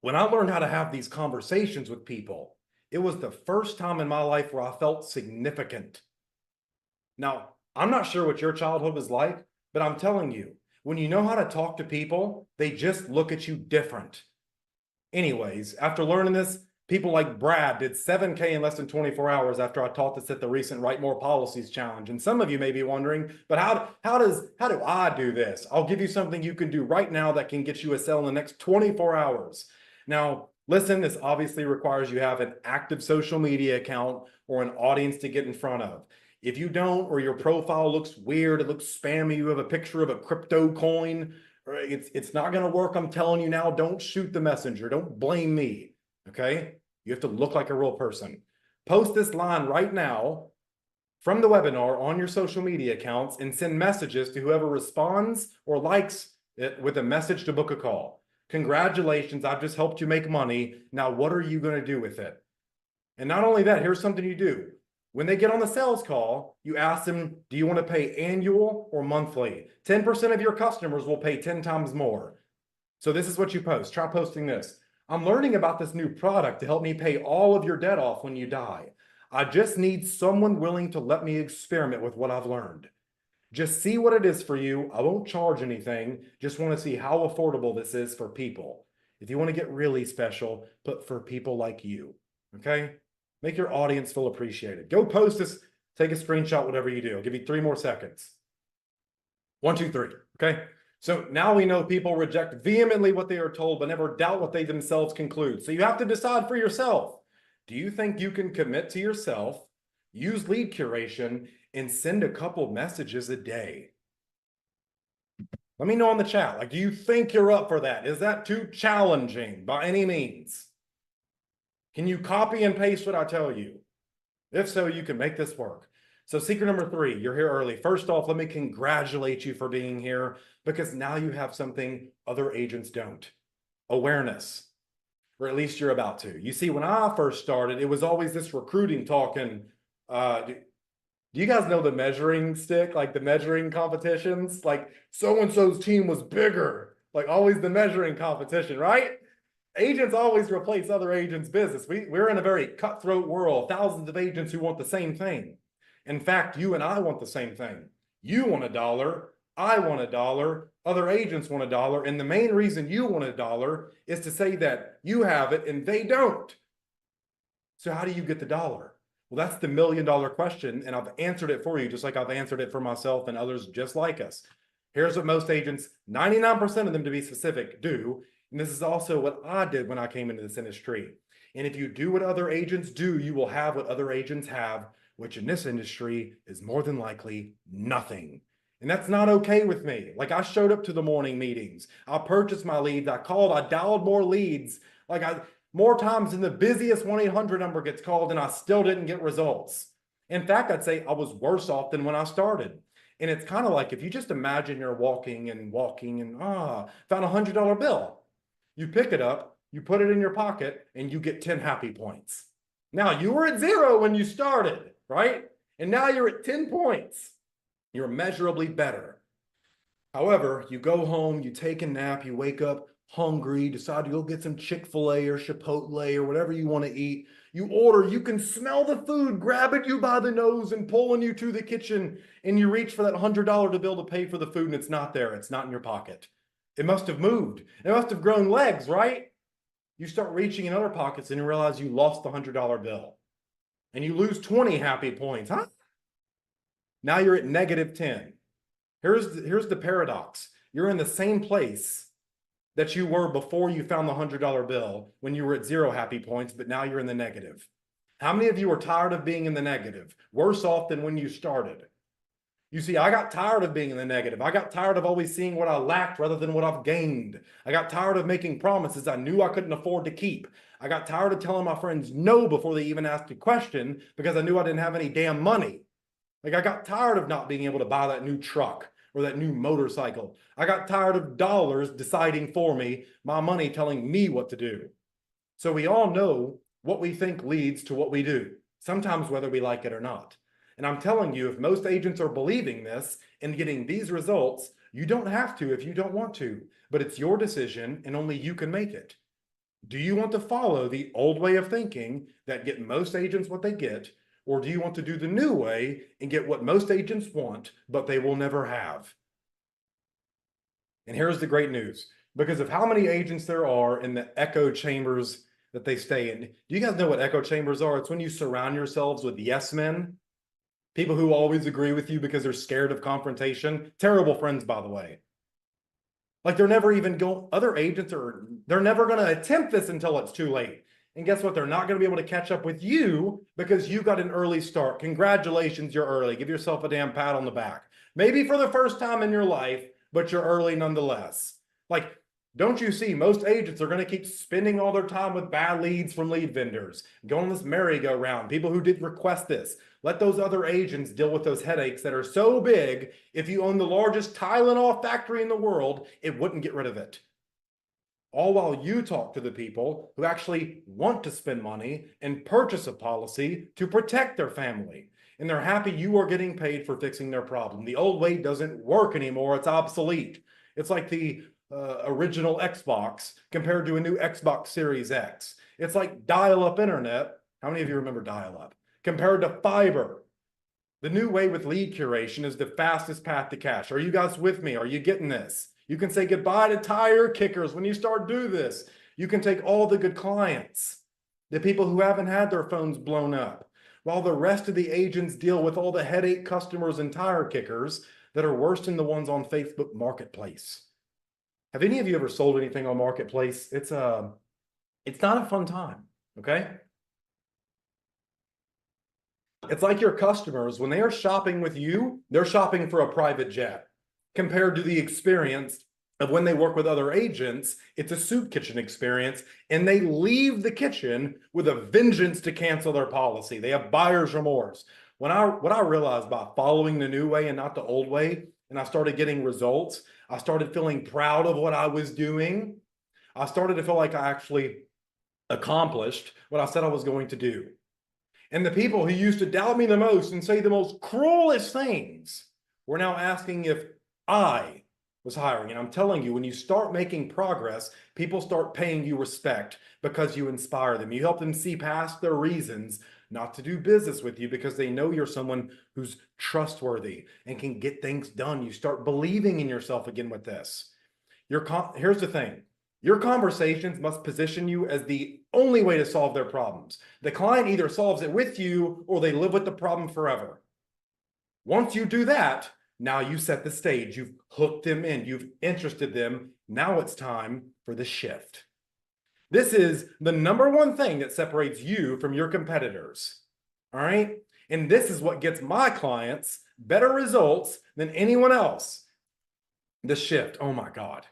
when I learned how to have these conversations with people, it was the first time in my life where I felt significant. Now, I'm not sure what your childhood was like, but I'm telling you, when you know how to talk to people, they just look at you different. Anyways, after learning this, people like Brad did 7K in less than 24 hours after I taught this at the recent Write More Policies Challenge. And some of you may be wondering, but how do I do this? I'll give you something you can do right now that can get you a sale in the next 24 hours. Now, listen, this obviously requires you have an active social media account or an audience to get in front of. If you don't, or your profile looks weird, it looks spammy, you have a picture of a crypto coin, it's not going to work. I'm telling you now, don't shoot the messenger. Don't blame me. Okay. You have to look like a real person. Post this line right now from the webinar on your social media accounts and send messages to whoever responds or likes it with a message to book a call. Congratulations. I've just helped you make money. Now, what are you going to do with it? And not only that, here's something you do. When they get on the sales call, you ask them, do you want to pay annual or monthly? 10% of your customers will pay 10 times more. So this is what you post. Try posting this. I'm learning about this new product to help me pay all of your debt off when you die. I just need someone willing to let me experiment with what I've learned. Just see what it is for you. I won't charge anything. Just want to see how affordable this is for people. If you want to get really special, put for people like you. Okay? Make your audience feel appreciated. Go post this, take a screenshot, whatever you do. I'll give you 3 more seconds. 1, 2, 3. Okay. So now we know people reject vehemently what they are told, but never doubt what they themselves conclude. So you have to decide for yourself. Do you think you can commit to yourself, use lead curation, and send a couple messages a day? Let me know in the chat. Like, do you think you're up for that? Is that too challenging by any means? Can you copy and paste what I tell you? If so, you can make this work. So secret number 3, you're here early. First off, let me congratulate you for being here, because now you have something other agents don't. Awareness, or at least you're about to. You see, when I first started, it was always this recruiting talk. And do you guys know the measuring stick, like the measuring competitions? Like so-and-so's team was bigger, like always the measuring competition, right? Agents always replace other agents' business. We're in a very cutthroat world, thousands of agents who want the same thing. In fact, you and I want the same thing. You want $1, I want $1, other agents want $1, and the main reason you want $1 is to say that you have it and they don't. So how do you get the dollar? Well, that's the $1 million question, and I've answered it for you, just like I've answered it for myself and others just like us. Here's what most agents, 99% of them to be specific, do. And this is also what I did when I came into this industry. And if you do what other agents do, you will have what other agents have, which in this industry is more than likely nothing. And that's not okay with me. Like, I showed up to the morning meetings. I purchased my leads. I called, I dialed more leads. More times than the busiest 1-800 number gets called, and I still didn't get results. In fact, I'd say I was worse off than when I started. And it's kind of like, if you just imagine you're walking and found $100 bill. You pick it up, you put it in your pocket, and you get 10 happy points. Now, you were at 0 when you started, right? And now you're at 10 points. You're immeasurably better. However, you go home, you take a nap, you wake up hungry, decide to go get some Chick-fil-A or Chipotle or whatever you want to eat. You order, you can smell the food grabbing you by the nose and pulling you to the kitchen, and you reach for that $100 bill to pay for the food, and it's not there. It's not in your pocket. It must have moved. It must have grown legs, right? You start reaching in other pockets and you realize you lost the $100 bill. And you lose 20 happy points, huh? Now you're at -10. Here's the paradox. You're in the same place that you were before you found the $100 bill, when you were at 0 happy points, but now you're in the negative. How many of you are tired of being in the negative? Worse off than when you started. You see, I got tired of being in the negative. I got tired of always seeing what I lacked rather than what I've gained. I got tired of making promises I knew I couldn't afford to keep. I got tired of telling my friends no before they even asked a question because I knew I didn't have any damn money. I got tired of not being able to buy that new truck or that new motorcycle. I got tired of dollars deciding for me, my money telling me what to do. So we all know what we think leads to what we do, sometimes whether we like it or not. And I'm telling you, if most agents are believing this and getting these results, you don't have to if you don't want to, but it's your decision and only you can make it. Do you want to follow the old way of thinking that get most agents what they get, or do you want to do the new way and get what most agents want, but they will never have? And here's the great news. Because of how many agents there are in the echo chambers that they stay in. Do you guys know what echo chambers are? It's when you surround yourselves with yes men. People who always agree with you because they're scared of confrontation. Terrible friends, by the way. They're never even going, other agents they're never going to attempt this until it's too late. And guess what? They're not going to be able to catch up with you because you got an early start. Congratulations, you're early. Give yourself a damn pat on the back. Maybe for the first time in your life, but you're early nonetheless. Don't you see, most agents are going to keep spending all their time with bad leads from lead vendors, going this merry-go-round, people who did request this. Let those other agents deal with those headaches that are so big, if you own the largest Tylenol factory in the world, it wouldn't get rid of it. All while you talk to the people who actually want to spend money and purchase a policy to protect their family. And they're happy you are getting paid for fixing their problem. The old way doesn't work anymore. It's obsolete. It's like the original Xbox compared to a new Xbox Series X. It's like dial-up internet. How many of you remember dial-up? Compared to fiber. The new way with lead curation is the fastest path to cash. Are you guys with me? Are you getting this? You can say goodbye to tire kickers when you start do this. You can take all the good clients, the people who haven't had their phones blown up, while the rest of the agents deal with all the headache customers and tire kickers that are worse than the ones on Facebook Marketplace. Have any of you ever sold anything on Marketplace? It's not a fun time, okay? It's like your customers, when they are shopping with you, they're shopping for a private jet. Compared to the experience of when they work with other agents, it's a soup kitchen experience, and they leave the kitchen with a vengeance to cancel their policy. They have buyer's remorse. What I realized by following the new way and not the old way, and I started getting results, I started feeling proud of what I was doing. I started to feel like I actually accomplished what I said I was going to do. And the people who used to doubt me the most and say the most cruelest things were now asking if I was hiring. And I'm telling you, when you start making progress, people start paying you respect because you inspire them. You help them see past their reasons not to do business with you because they know you're someone who's trustworthy and can get things done. You start believing in yourself again with this. Here's the thing. Your conversations must position you as the only way to solve their problems. The client either solves it with you or they live with the problem forever. Once you do that, now you set the stage. You've hooked them in. You've interested them. Now it's time for the shift. This is the number one thing that separates you from your competitors. All right? And this is what gets my clients better results than anyone else. The shift. Oh my God.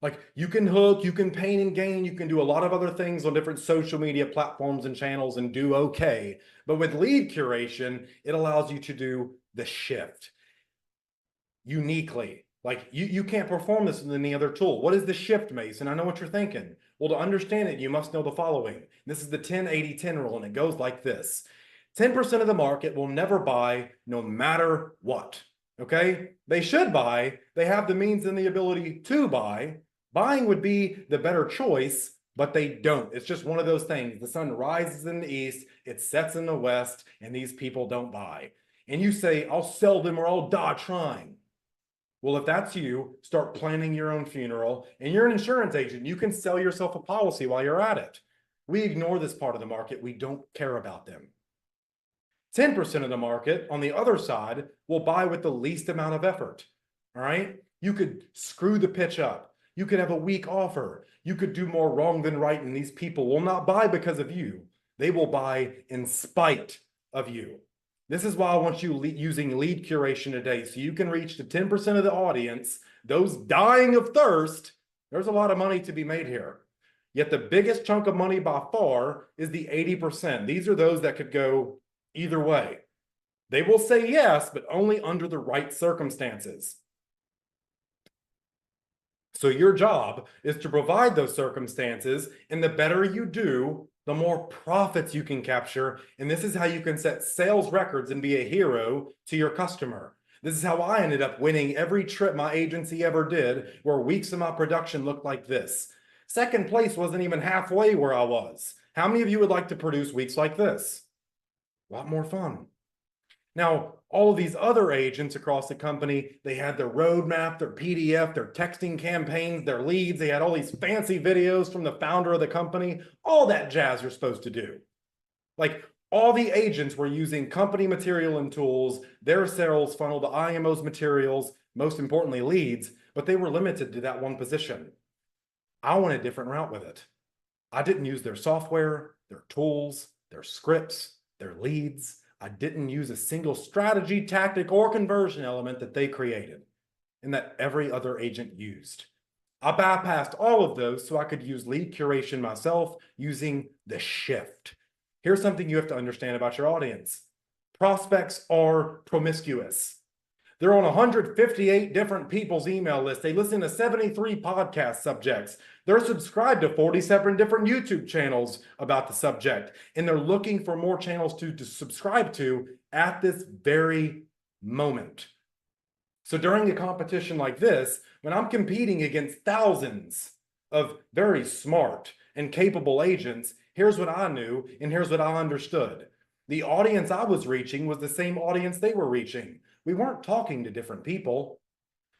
Like you can hook, you can pain and gain, you can do a lot of other things on different social media platforms and channels and do okay. But with lead curation, it allows you to do the shift uniquely. Like you can't perform this with any other tool. What is the shift, Mason? I know what you're thinking. Well, to understand it, you must know the following. This is the 10-80-10 rule, and it goes like this. 10% of the market will never buy no matter what. Okay? They should buy. They have the means and the ability to buy. Buying would be the better choice, but they don't. It's just one of those things. The sun rises in the east, it sets in the west, and these people don't buy. And you say, I'll sell them or I'll die trying. Well, if that's you, start planning your own funeral, and you're an insurance agent. You can sell yourself a policy while you're at it. We ignore this part of the market. We don't care about them. 10% of the market on the other side will buy with the least amount of effort. All right. You could screw the pitch up. You could have a weak offer. You could do more wrong than right. And these people will not buy because of you. They will buy in spite of you. This is why I want you using lead curation today, so you can reach the 10% of the audience, those dying of thirst. There's a lot of money to be made here. Yet the biggest chunk of money by far is the 80%. These are those that could go either way. They will say yes, but only under the right circumstances. So your job is to provide those circumstances, and the better you do, the more profits you can capture. And this is how you can set sales records and be a hero to your customer. This is how I ended up winning every trip my agency ever did, where weeks of my production looked like this. Second place wasn't even halfway where I was. How many of you would like to produce weeks like this? A lot more fun. Now, all of these other agents across the company, they had their roadmap, their PDF, their texting campaigns, their leads. They had all these fancy videos from the founder of the company, all that jazz you're supposed to do. Like all the agents were using company material and tools, their sales funnel, the IMO's materials, most importantly, leads, but they were limited to that one position. I went a different route with it. I didn't use their software, their tools, their scripts, their leads. I didn't use a single strategy, tactic, or conversion element that they created and that every other agent used. I bypassed all of those so I could use lead curation myself using the shift. Here's something you have to understand about your audience. Prospects are promiscuous. They're on 158 different people's email lists. They listen to 73 podcast subjects. They're subscribed to 47 different YouTube channels about the subject, and they're looking for more channels to subscribe to at this very moment. So during a competition like this, when I'm competing against thousands of very smart and capable agents, here's what I knew and here's what I understood. The audience I was reaching was the same audience they were reaching. We weren't talking to different people.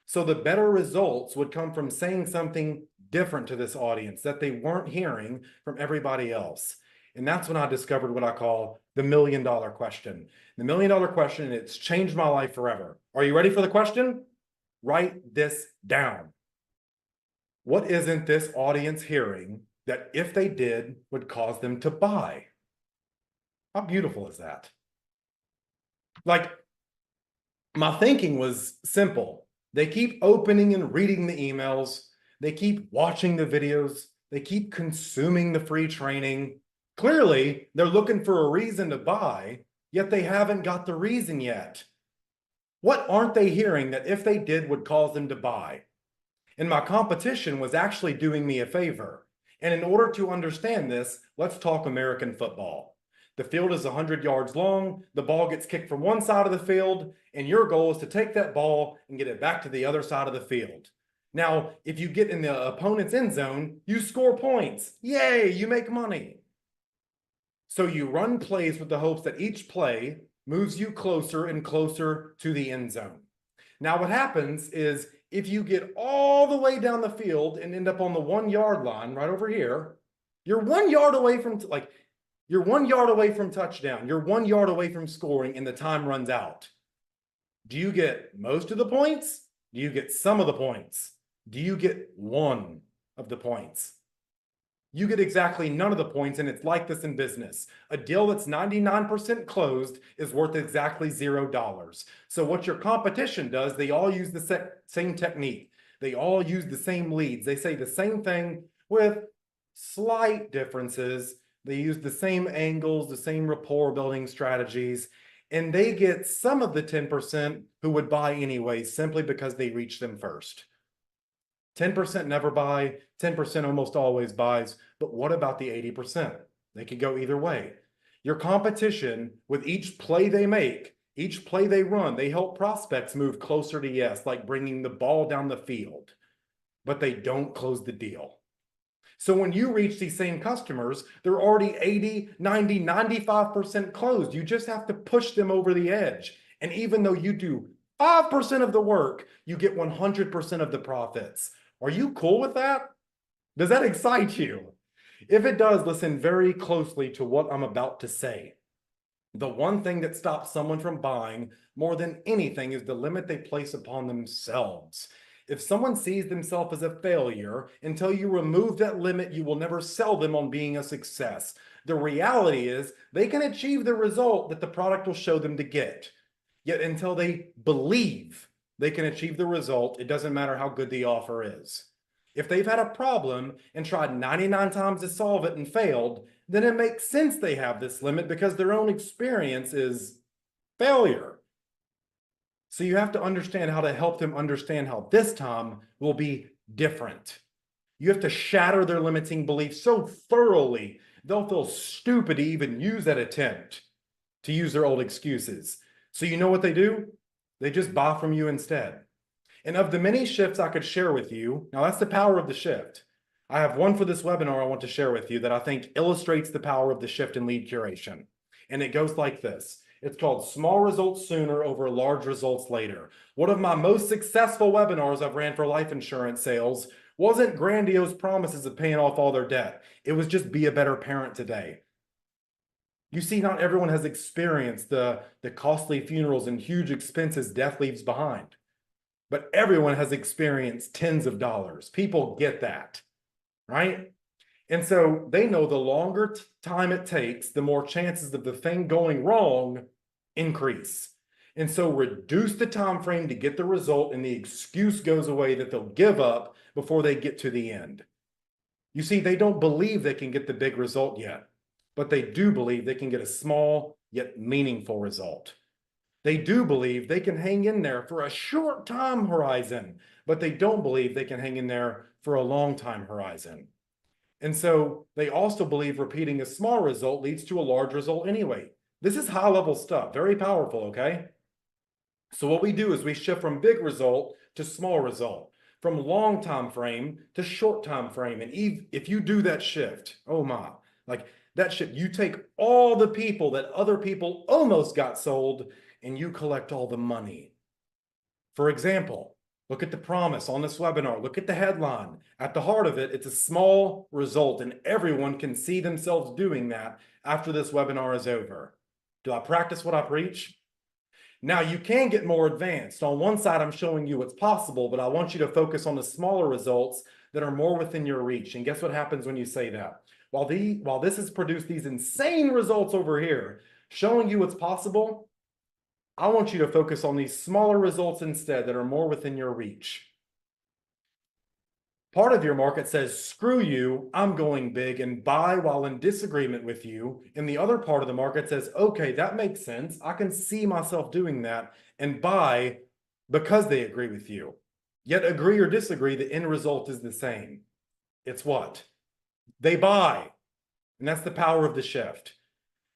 So the better results would come from saying something different to this audience that they weren't hearing from everybody else. And that's when I discovered what I call the $1 million question. The $1 million question, it's changed my life forever. Are you ready for the question? Write this down. What isn't this audience hearing that if they did would cause them to buy? How beautiful is that? Like, my thinking was simple. They keep opening and reading the emails. They keep watching the videos. They keep consuming the free training. Clearly, they're looking for a reason to buy, yet they haven't got the reason yet. What aren't they hearing that if they did would cause them to buy? And my competition was actually doing me a favor. And in order to understand this, let's talk American football. The field is 100 yards long. The ball gets kicked from one side of the field, and your goal is to take that ball and get it back to the other side of the field. Now, if you get in the opponent's end zone, you score points. Yay, you make money. So you run plays with the hopes that each play moves you closer and closer to the end zone. Now, what happens is if you get all the way down the field and end up on the 1 yard line right over here, you're 1 yard away from you're 1 yard away from touchdown. You're 1 yard away from scoring and the time runs out. Do you get most of the points? Do you get some of the points? Do you get one of the points? You get exactly none of the points, and it's like this in business. A deal that's 99% closed is worth exactly $0. So what your competition does, they all use the same technique. They all use the same leads. They say the same thing with slight differences. They use the same angles, the same rapport building strategies, and they get some of the 10% who would buy anyway, simply because they reach them first. 10% never buy, 10% almost always buys, but what about the 80%? They could go either way. Your competition, with each play they make, each play they run, they help prospects move closer to yes, like bringing the ball down the field, but they don't close the deal. So when you reach these same customers, they're already 80, 90, 95% closed. You just have to push them over the edge. And even though you do 5% of the work, you get 100% of the profits. Are you cool with that? Does that excite you? If it does, listen very closely to what I'm about to say. The one thing that stops someone from buying more than anything is the limit they place upon themselves. If someone sees themselves as a failure, until you remove that limit, you will never sell them on being a success. The reality is they can achieve the result that the product will show them to get. Yet until they believe they can achieve the result, it doesn't matter how good the offer is. If they've had a problem and tried 99 times to solve it and failed, then it makes sense they have this limit, because their own experience is failure. So you have to understand how to help them understand how this time will be different. You have to shatter their limiting beliefs so thoroughly, they'll feel stupid to even use that attempt to use their old excuses. So you know what they do? They just buy from you instead. And of the many shifts I could share with you, now that's the power of the shift. I have one for this webinar I want to share with you that I think illustrates the power of the shift in lead curation. And it goes like this. It's called Small Results Sooner Over Large Results Later. One of my most successful webinars I've ran for life insurance sales wasn't grandiose promises of paying off all their debt. It was just be a better parent today. You see, not everyone has experienced the costly funerals and huge expenses death leaves behind. But everyone has experienced tens of dollars. People get that, right? And so they know the longer time it takes, the more chances of the thing going wrong increase. And so reduce the time frame to get the result, and the excuse goes away that they'll give up before they get to the end. You see, they don't believe they can get the big result yet, but they do believe they can get a small yet meaningful result. They do believe they can hang in there for a short time horizon, but they don't believe they can hang in there for a long time horizon. And so they also believe repeating a small result leads to a large result anyway. This is high level stuff, very powerful, okay? So what we do is we shift from big result to small result, from long time frame to short time frame. And if you do that shift, oh my, like that shift, you take all the people that other people almost got sold and you collect all the money. For example, look at the promise on this webinar. Look at the headline. At the heart of it, it's a small result, and everyone can see themselves doing that after this webinar is over. Do I practice what I preach? Now, you can get more advanced. On one side, I'm showing you what's possible, but I want you to focus on the smaller results that are more within your reach. And guess what happens when you say that? While this has produced these insane results over here, showing you what's possible, I want you to focus on these smaller results instead that are more within your reach. Part of your market says, screw you, I'm going big, and buy while in disagreement with you. And the other part of the market says, okay, that makes sense. I can see myself doing that, and buy because they agree with you. Yet agree or disagree, the end result is the same. It's what? They buy. And that's the power of the shift.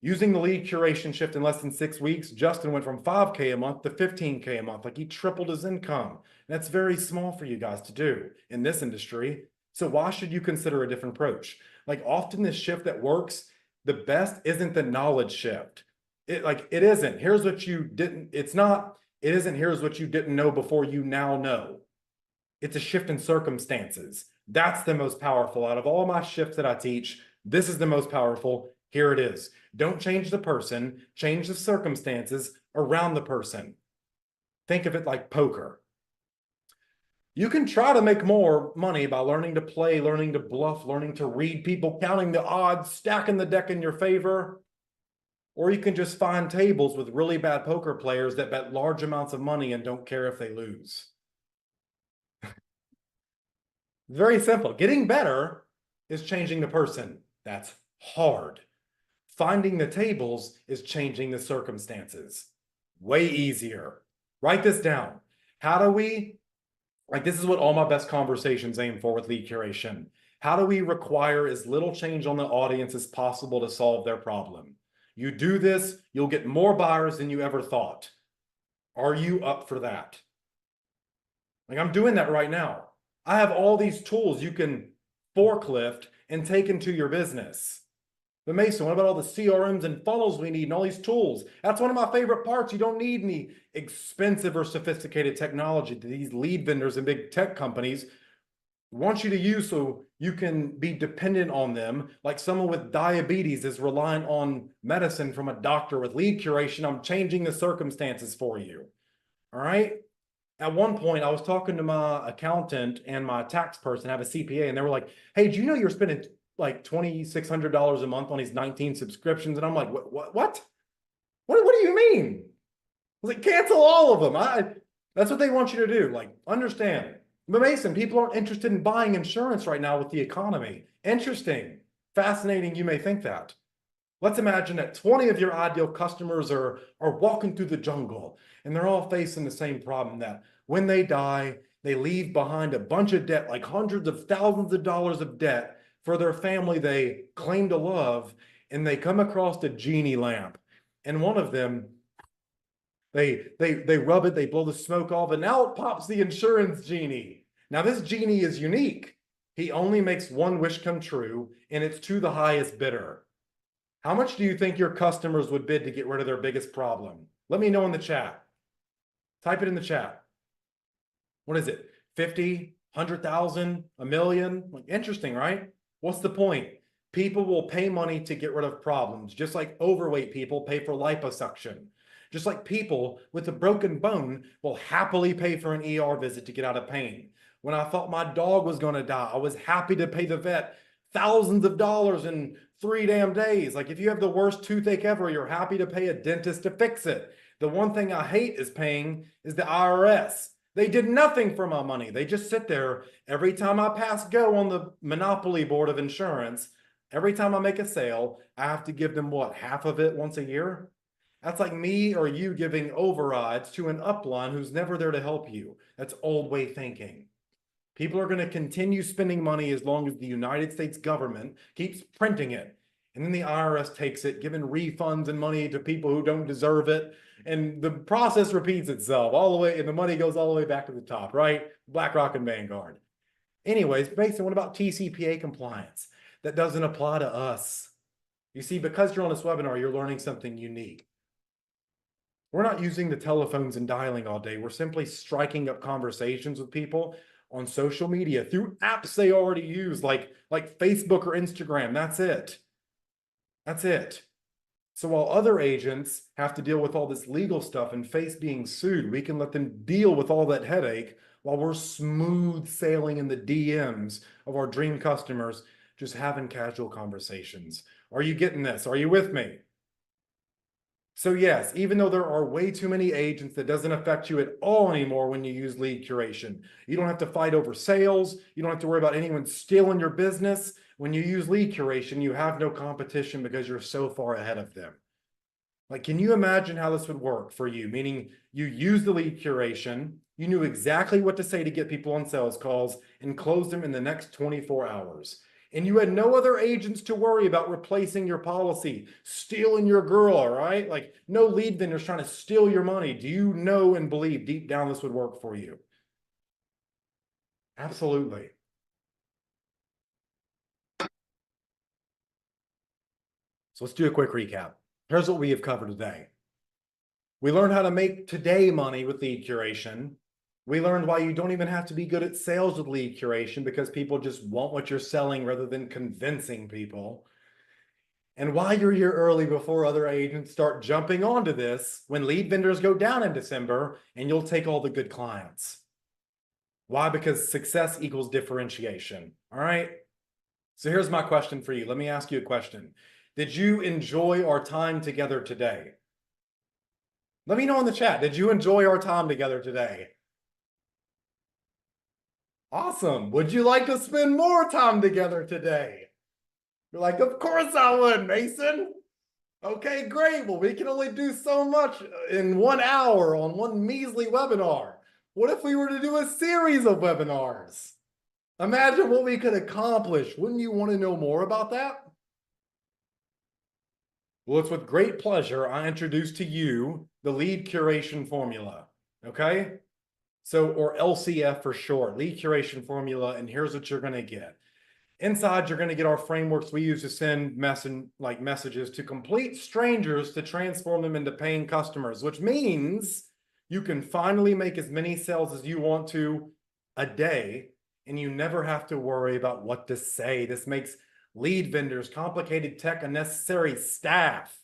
Using the lead curation shift in less than 6 weeks, Justin went from 5K a month to 15K a month. Like, he tripled his income. That's very small for you guys to do in this industry. So why should you consider a different approach? Like, often this shift that works the best isn't the knowledge shift. It isn't. Here's what you didn't, it isn't here's what you didn't know before you now know. It's a shift in circumstances. That's the most powerful. Out of all my shifts that I teach, this is the most powerful. Here it is. Don't change the person, change the circumstances around the person. Think of it like poker. You can try to make more money by learning to play, learning to bluff, learning to read people, counting the odds, stacking the deck in your favor. Or you can just find tables with really bad poker players that bet large amounts of money and don't care if they lose. Very simple. Getting better is changing the person. That's hard. Finding the tables is changing the circumstances. Way easier. Write this down. How do we, this is what all my best conversations aim for with lead curation. How do we require as little change on the audience as possible to solve their problem? You do this, you'll get more buyers than you ever thought. Are you up for that? Like, I'm doing that right now. I have all these tools you can forklift and take into your business. But Mason, what about all the CRMs and funnels we need and all these tools? That's one of my favorite parts. You don't need any expensive or sophisticated technology that these lead vendors and big tech companies want you to use so you can be dependent on them. Like someone with diabetes is relying on medicine from a doctor. With lead curation, I'm changing the circumstances for you. All right. At one point, I was talking to my accountant and my tax person, I have a CPA, and they were like, hey, do you know you're spending like $2,600 a month on these 19 subscriptions? And I'm like, what do you mean? I was like, cancel all of them. That's what they want you to do. Like, understand. But Mason, people aren't interested in buying insurance right now with the economy. Interesting. Fascinating. You may think that. Let's imagine that 20 of your ideal customers are walking through the jungle and they're all facing the same problem, that when they die, they leave behind a bunch of debt, like hundreds of thousands of dollars of debt for their family they claim to love, and they come across a genie lamp. And one of them, they rub it, they blow the smoke off, and out pops the insurance genie. Now this genie is unique. He only makes one wish come true, and it's to the highest bidder. How much do you think your customers would bid to get rid of their biggest problem? Let me know in the chat. Type it in the chat. What is it? 50, 100,000, a million? Like, interesting, right? What's the point? People will pay money to get rid of problems, just like overweight people pay for liposuction. Just like people with a broken bone will happily pay for an ER visit to get out of pain. When I thought my dog was going to die, I was happy to pay the vet thousands of dollars in 3 damn days. Like, if you have the worst toothache ever, you're happy to pay a dentist to fix it. The one thing I hate is paying is the IRS. They did nothing for my money. They just sit there every time I pass go on the monopoly board of insurance. Every time I make a sale, I have to give them what, half of it once a year? That's like me or you giving overrides to an upline who's never there to help you. That's old way thinking. People are going to continue spending money as long as the United States government keeps printing it. And then the IRS takes it, giving refunds and money to people who don't deserve it. And the process repeats itself all the way, and the money goes all the way back to the top, right? BlackRock and Vanguard. Anyways, Mason, what about TCPA compliance? That doesn't apply to us. You see, because you're on this webinar, you're learning something unique. We're not using the telephones and dialing all day. We're simply striking up conversations with people on social media through apps they already use, like Facebook or Instagram. That's it. That's it. So while other agents have to deal with all this legal stuff and face being sued, we can let them deal with all that headache while we're smooth sailing in the DMs of our dream customers, just having casual conversations. Are you getting this? Are you with me? So yes, even though there are way too many agents, that doesn't affect you at all anymore when you use lead curation. You don't have to fight over sales. You don't have to worry about anyone stealing your business. When you use lead curation, you have no competition because you're so far ahead of them. Like, can you imagine how this would work for you? Meaning you use the lead curation, you knew exactly what to say to get people on sales calls and close them in the next 24 hours. And you had no other agents to worry about replacing your policy, stealing your girl, all right? Like, no lead vendors trying to steal your money. Do you know and believe deep down this would work for you? Absolutely. So let's do a quick recap. Here's what we have covered today. We learned how to make today money with lead curation. We learned why you don't even have to be good at sales with lead curation, because people just want what you're selling rather than convincing people. And why you're here early before other agents start jumping onto this when lead vendors go down in December, and you'll take all the good clients. Why? Because success equals differentiation. All right. So here's my question for you. Let me ask you a question. Did you enjoy our time together today? Let me know in the chat. Did you enjoy our time together today? Awesome. Would you like to spend more time together today? You're like, of course I would, Mason. Okay, great. Well, we can only do so much in 1 hour on one measly webinar. What if we were to do a series of webinars? Imagine what we could accomplish. Wouldn't you want to know more about that? Well, it's with great pleasure I introduce to you the lead curation formula, okay? So, or LCF for short, lead curation formula, and here's what you're gonna get. Inside, you're gonna get our frameworks we use to send messages to complete strangers to transform them into paying customers, which means you can finally make as many sales as you want to a day, and you never have to worry about what to say. This makes lead vendors, complicated tech, unnecessary staff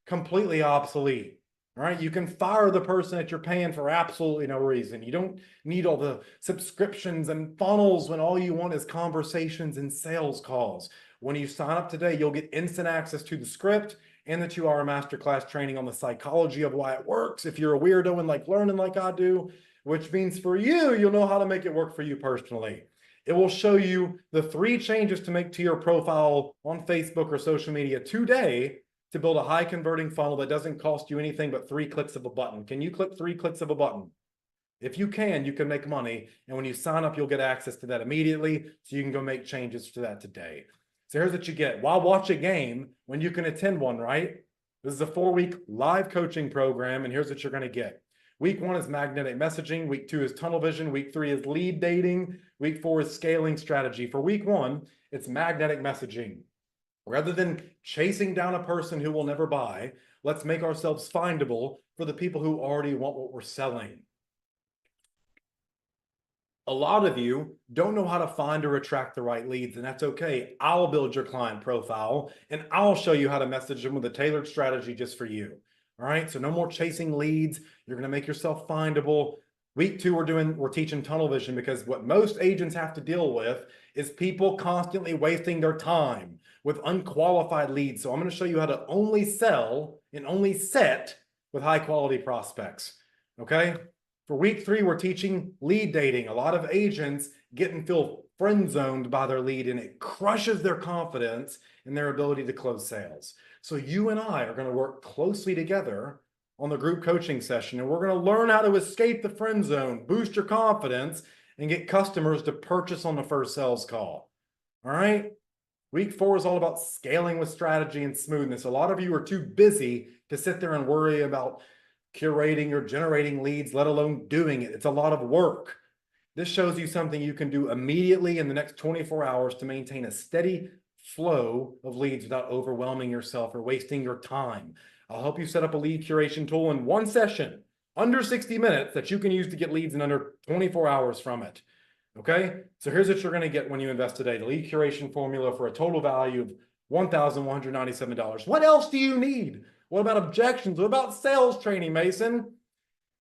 completely obsolete. All right, you can fire the person that you're paying for absolutely no reason. You don't need all the subscriptions and funnels when all you want is conversations and sales calls. When you sign up today, you'll get instant access to the script and the 2-hour masterclass training on the psychology of why it works. If you're a weirdo and like learning like I do, which means for you, you'll know how to make it work for you personally. It will show you the 3 changes to make to your profile on Facebook or social media today to build a high converting funnel that doesn't cost you anything but 3 clicks of a button. Can you click 3 clicks of a button? If you can make money. And when you sign up, you'll get access to that immediately. So you can go make changes to that today. So here's what you get. Why watch a game when you can attend one, right? This is a 4-week live coaching program. And here's what you're going to get. Week 1 is magnetic messaging. Week 2 is tunnel vision. Week 3 is lead dating. Week 4 is scaling strategy. For week 1, it's magnetic messaging. Rather than chasing down a person who will never buy, let's make ourselves findable for the people who already want what we're selling. A lot of you don't know how to find or attract the right leads, and that's okay. I'll build your client profile, and I'll show you how to message them with a tailored strategy just for you. All right, so no more chasing leads. You're going to make yourself findable. Week 2, we're teaching tunnel vision, because what most agents have to deal with is people constantly wasting their time with unqualified leads. So I'm going to show you how to only sell and only set with high quality prospects. Okay. For week 3, we're teaching lead dating. A lot of agents get and feel friend zoned by their lead, and it crushes their confidence in their ability to close sales. So you and I are going to work closely together on the group coaching session, and we're going to learn how to escape the friend zone, boost your confidence, and get customers to purchase on the first sales call. All right. Week 4 is all about scaling with strategy and smoothness. A lot of you are too busy to sit there and worry about curating or generating leads, let alone doing it. It's a lot of work. This shows you something you can do immediately in the next 24 hours to maintain a steady flow of leads without overwhelming yourself or wasting your time. I'll help you set up a lead curation tool in one session, under 60 minutes, that you can use to get leads in under 24 hours from it. Okay, so here's what you're going to get when you invest today. The lead curation formula for a total value of $1,197. What else do you need? What about objections? What about sales training, Mason?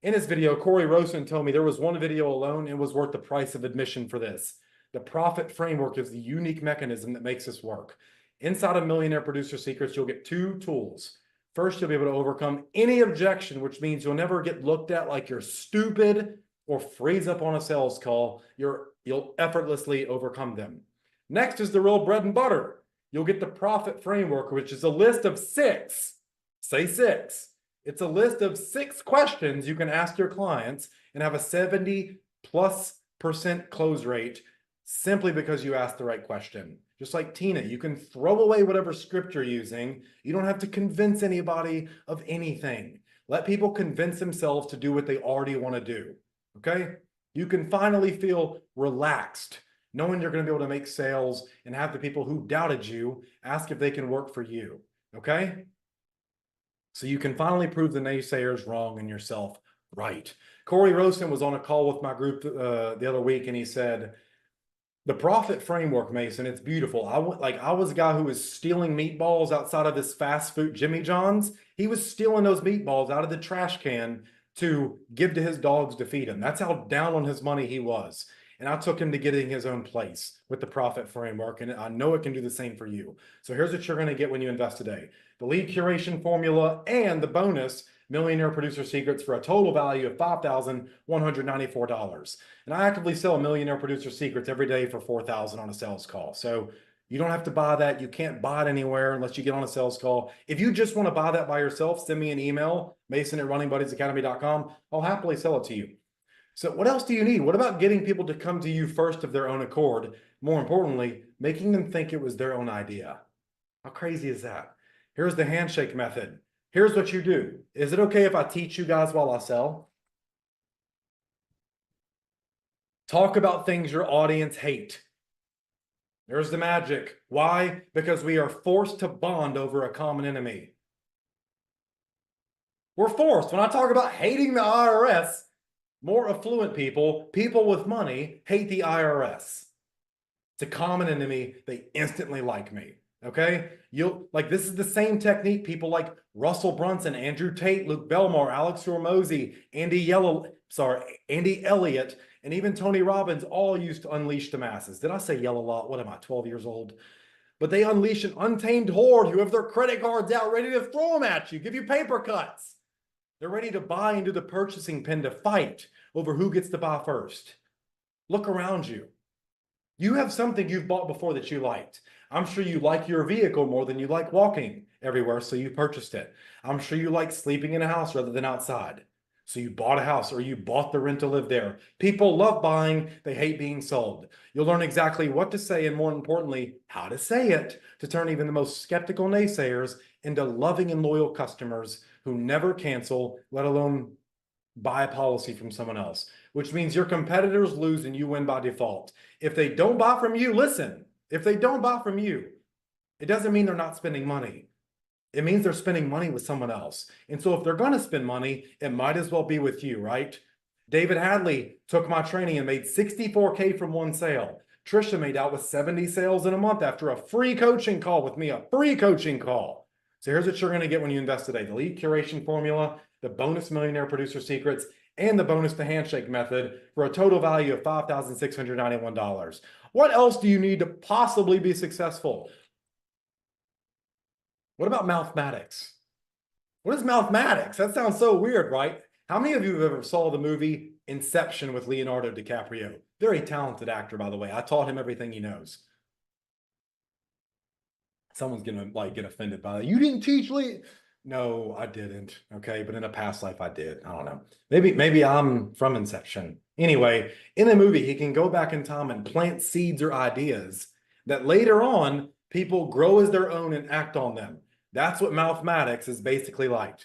In his video, Corey Rosen told me there was one video alone and was worth the price of admission for this. The profit framework is the unique mechanism that makes this work. Inside of Millionaire Producer Secrets, you'll get 2 tools. First, you'll be able to overcome any objection, which means you'll never get looked at like you're stupid or freeze up on a sales call. You'll effortlessly overcome them. Next is the real bread and butter. You'll get the profit framework, which is a list of 6. Say 6. It's a list of 6 questions you can ask your clients and have a 70+% close rate simply because you asked the right question. Just like Tina, you can throw away whatever script you're using. You don't have to convince anybody of anything. Let people convince themselves to do what they already want to do. Okay? You can finally feel relaxed, knowing you're going to be able to make sales and have the people who doubted you ask if they can work for you. Okay? So you can finally prove the naysayers wrong and yourself right. Corey Rosen was on a call with my group the other week, and he said, the profit framework, Mason, it's beautiful. I was a guy who was stealing meatballs outside of this fast food Jimmy John's. He was stealing those meatballs out of the trash can to give to his dogs to feed him. That's how down on his money he was. And I took him to getting his own place with the profit framework. And I know it can do the same for you. So here's what you're going to get when you invest today: the lead curation formula and the bonus Millionaire Producer Secrets for a total value of $5,194. And I actively sell Millionaire Producer Secrets every day for $4,000 on a sales call. So you don't have to buy that. You can't buy it anywhere unless you get on a sales call. If you just want to buy that by yourself, send me an email, mason@runningbuddiesacademy.com. I'll happily sell it to you. So what else do you need? What about getting people to come to you first of their own accord? More importantly, making them think it was their own idea. How crazy is that? Here's the handshake method. Here's what you do. Is it okay if I teach you guys while I sell? Talk about things your audience hate. There's the magic. Why? Because we are forced to bond over a common enemy. We're forced. When I talk about hating the IRS, more affluent people, people with money, hate the IRS. It's a common enemy. They instantly like me. Okay, this is the same technique people like Russell Brunson, Andrew Tate, Luke Belmar, Alex Hormozy, Andy Elliott, and even Tony Robbins all used to unleash the masses. Did I say yell a lot? What am I, 12 years old? But they unleash an untamed horde who have their credit cards out ready to throw them at you, give you paper cuts. They're ready to buy into the purchasing pen to fight over who gets to buy first. Look around you. You have something you've bought before that you liked. I'm sure you like your vehicle more than you like walking everywhere, so you purchased it. I'm sure you like sleeping in a house rather than outside, so you bought a house or you bought the rent to live there. People love buying, they hate being sold. You'll learn exactly what to say and, more importantly, how to say it to turn even the most skeptical naysayers into loving and loyal customers who never cancel, let alone buy a policy from someone else, which means your competitors lose and you win by default. If they don't buy from you, listen, if they don't buy from you, it doesn't mean they're not spending money. It means they're spending money with someone else. And so if they're going to spend money, it might as well be with you, right? David Hadley took my training and made $64K from one sale. Trisha made out with 70 sales in a month after a free coaching call with me, a free coaching call. So here's what you're going to get when you invest today: the lead curation formula, the bonus Millionaire Producer Secrets, and the bonus the handshake method for a total value of $5,691. What else do you need to possibly be successful? What about mathematics? What is mathematics? That sounds so weird, right? How many of you have ever saw the movie Inception with Leonardo DiCaprio? Very talented actor, by the way. I taught him everything he knows. Someone's gonna get offended by that. You didn't teach Lee. No, I didn't. Okay, but in a past life I did. I don't know. Maybe I'm from Inception. Anyway, in the movie, he can go back in time and plant seeds or ideas that later on people grow as their own and act on them. That's what mathematics is basically like.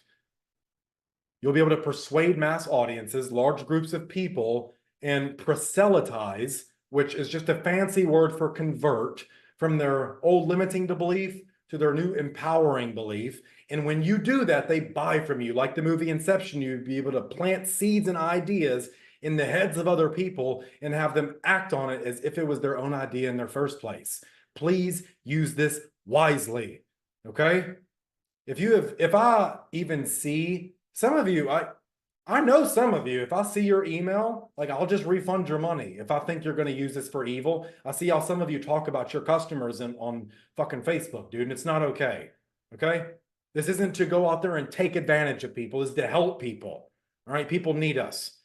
You'll be able to persuade mass audiences, large groups of people, and proselytize, which is just a fancy word for convert, from their old limiting belief to their new empowering belief. And when you do that, they buy from you. Like the movie Inception, you'd be able to plant seeds and ideas in the heads of other people and have them act on it as if it was their own idea in their first place. Please use this wisely, okay? If I even see some of you, I know some of you, if I see your email, I'll just refund your money if I think you're going to use this for evil. I see how some of you talk about your customers on fucking Facebook, dude, and it's not okay. Okay? This isn't to go out there and take advantage of people. It's to help people. All right? People need us.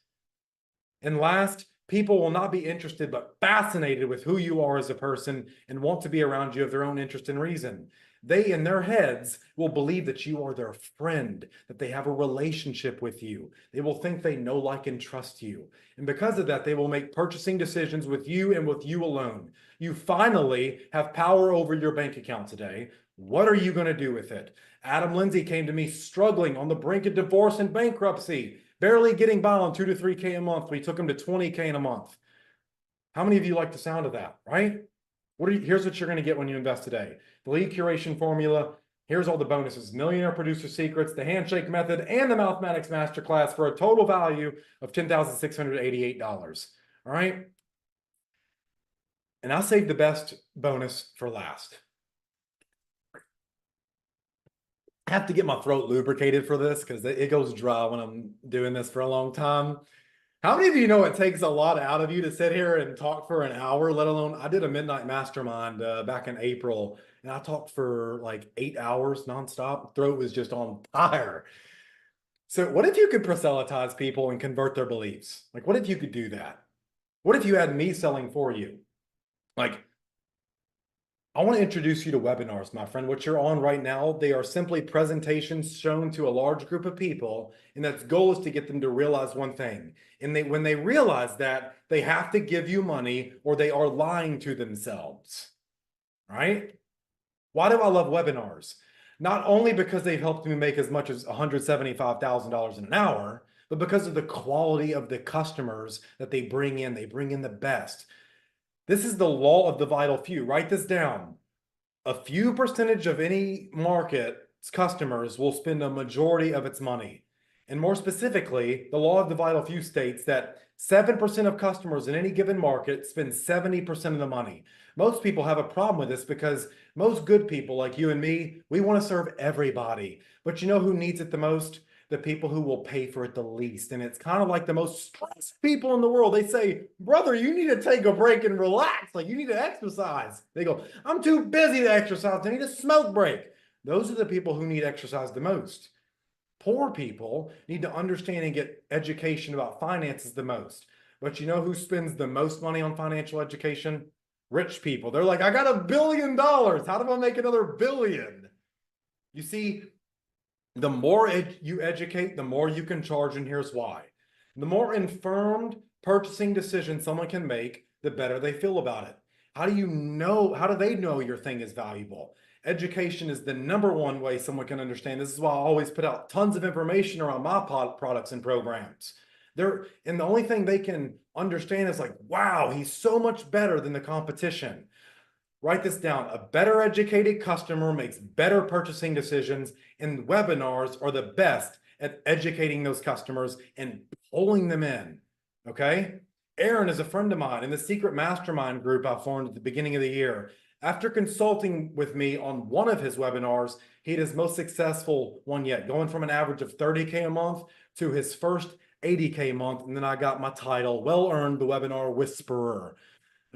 And last, people will not be interested but fascinated with who you are as a person and want to be around you of their own interest and reason. They, in their heads, will believe that you are their friend, that they have a relationship with you. They will think they know, like, and trust you. And because of that, they will make purchasing decisions with you and with you alone. You finally have power over your bank account today. What are you going to do with it? Adam Lindsay came to me struggling on the brink of divorce and bankruptcy, barely getting by on 2 to 3K a month. We took him to 20K in a month. How many of you like the sound of that, right? Here's what you're going to get when you invest today: the lead curation formula. Here's all the bonuses: Millionaire Producer Secrets, the handshake method, and the mathematics masterclass for a total value of $10,688. All right. And I saved the best bonus for last. I have to get my throat lubricated for this because it goes dry when I'm doing this for a long time. How many of you know it takes a lot out of you to sit here and talk for an hour, let alone I did a midnight mastermind back in April and I talked for like 8 hours nonstop. Throat was just on fire. So what if you could proselytize people and convert their beliefs? Like, what if you could do that? What if you had me selling for you? Like, I want to introduce you to webinars, my friend. What you're on right now, they are simply presentations shown to a large group of people, and that's goal is to get them to realize one thing. And when they realize that, they have to give you money or they are lying to themselves, right? Why do I love webinars? Not only because they've helped me make as much as $175,000 in an hour, but because of the quality of the customers that they bring in. They bring in the best. This is the law of the vital few. Write this down. A few percentage of any market's customers will spend a majority of its money. And more specifically, the law of the vital few states that 7% of customers in any given market spend 70% of the money. Most people have a problem with this because most good people like you and me, we want to serve everybody. But you know who needs it the most? The people who will pay for it the least. And it's kind of like the most stressed people in the world. They say, brother, you need to take a break and relax. Like you need to exercise. They go, I'm too busy to exercise. I need a smoke break. Those are the people who need exercise the most. Poor people need to understand and get education about finances the most. But you know who spends the most money on financial education? Rich people. They're like, I got $1 billion. How do I make another billion? You see, the more you educate, the more you can charge, and here's why. The more informed purchasing decision someone can make, the better they feel about it. How do they know your thing is valuable? Education is the #1 way someone can understand. This is why I always put out tons of information around my products and programs. And the only thing they can understand is like, wow, he's so much better than the competition. Write this down. A better educated customer makes better purchasing decisions, and webinars are the best at educating those customers and pulling them in. Okay? Aaron is a friend of mine in the secret mastermind group I formed at the beginning of the year. After consulting with me on one of his webinars, he had his most successful one yet, going from an average of 30K a month to his first 80K a month. And then I got my title, well earned, the Webinar Whisperer.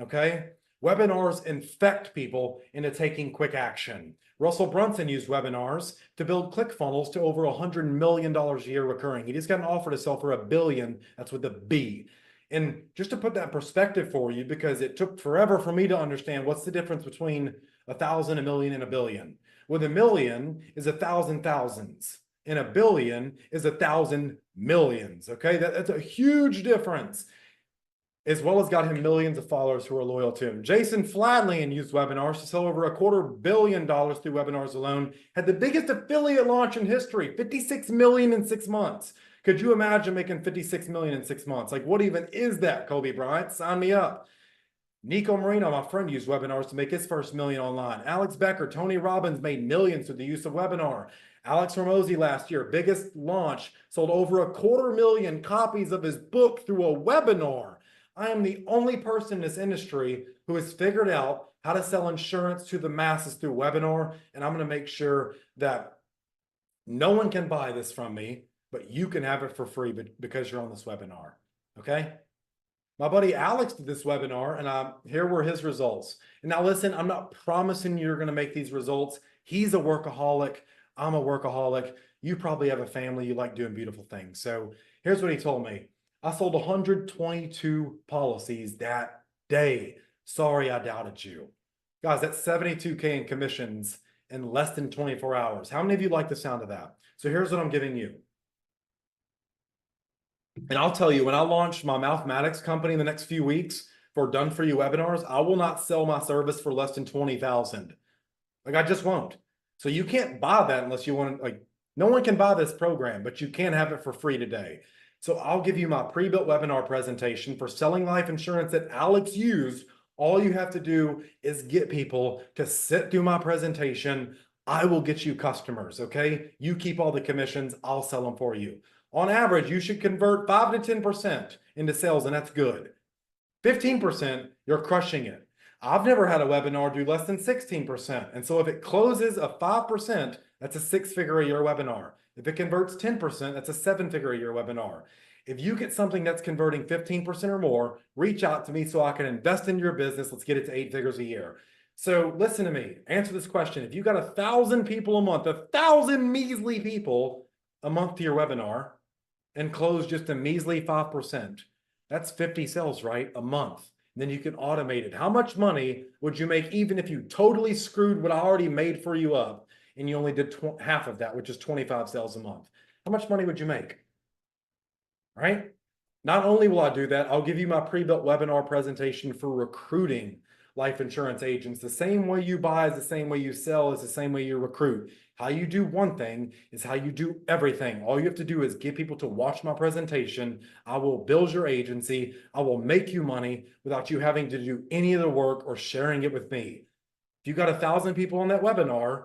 Okay? Webinars infect people into taking quick action. Russell Brunson used webinars to build ClickFunnels to over $100 million a year recurring. He just got an offer to sell for $1 billion. That's with a B. And just to put that in perspective for you, because it took forever for me to understand what's the difference between 1,000, a million, and a billion. Well, a million is 1,000 thousands, and a billion is 1,000 millions. Okay, that's a huge difference. As well as got him millions of followers who are loyal to him. Jason Fladlien used webinars to sell over $250 million through webinars alone. Had the biggest affiliate launch in history, 56 million in 6 months. Could you imagine making 56 million in 6 months? Like, what even is that, Kobe Bryant? Sign me up. Nico Marino, my friend, used webinars to make his first million online. Alex Becker, Tony Robbins made millions through the use of webinar. Alex Hormozi last year, biggest launch, sold over 250,000 copies of his book through a webinar. I am the only person in this industry who has figured out how to sell insurance to the masses through webinar. And I'm going to make sure that no one can buy this from me, but you can have it for free because you're on this webinar. Okay. My buddy Alex did this webinar and here were his results. And now listen, I'm not promising you're going to make these results. He's a workaholic. I'm a workaholic. You probably have a family. You like doing beautiful things. So here's what he told me. I sold 122 policies that day. Sorry, I doubted you. Guys, that's 72K in commissions in less than 24 hours. How many of you like the sound of that? So here's what I'm giving you. And I'll tell you, when I launch my Mathematics company in the next few weeks for Done For You webinars, I will not sell my service for less than 20,000. Like, I just won't. So you can't buy that unless you want to, like, no one can buy this program, but you can have it for free today. So I'll give you my pre-built webinar presentation for selling life insurance that Alex used. All you have to do is get people to sit through my presentation. I will get you customers, okay? You keep all the commissions. I'll sell them for you. On average, you should convert 5 to 10% into sales, and that's good. 15%, you're crushing it. I've never had a webinar do less than 16%. And so if it closes a 5%, that's a 6-figure a year webinar. If it converts 10%, that's a 7-figure a year webinar. If you get something that's converting 15% or more, reach out to me so I can invest in your business. Let's get it to 8 figures a year. So listen to me, answer this question. If you got 1,000 people a month, 1,000 measly people a month to your webinar and close just a measly 5%, that's 50 sales, right? A month. And then you can automate it. How much money would you make even if you totally screwed what I already made for you up and you only did half of that, which is 25 sales a month? How much money would you make? Right? Not only will I do that, I'll give you my pre-built webinar presentation for recruiting life insurance agents. The same way you buy is the same way you sell, is the same way you recruit. How you do one thing is how you do everything. All you have to do is get people to watch my presentation. I will build your agency. I will make you money without you having to do any of the work or sharing it with me. If you got 1,000 people on that webinar,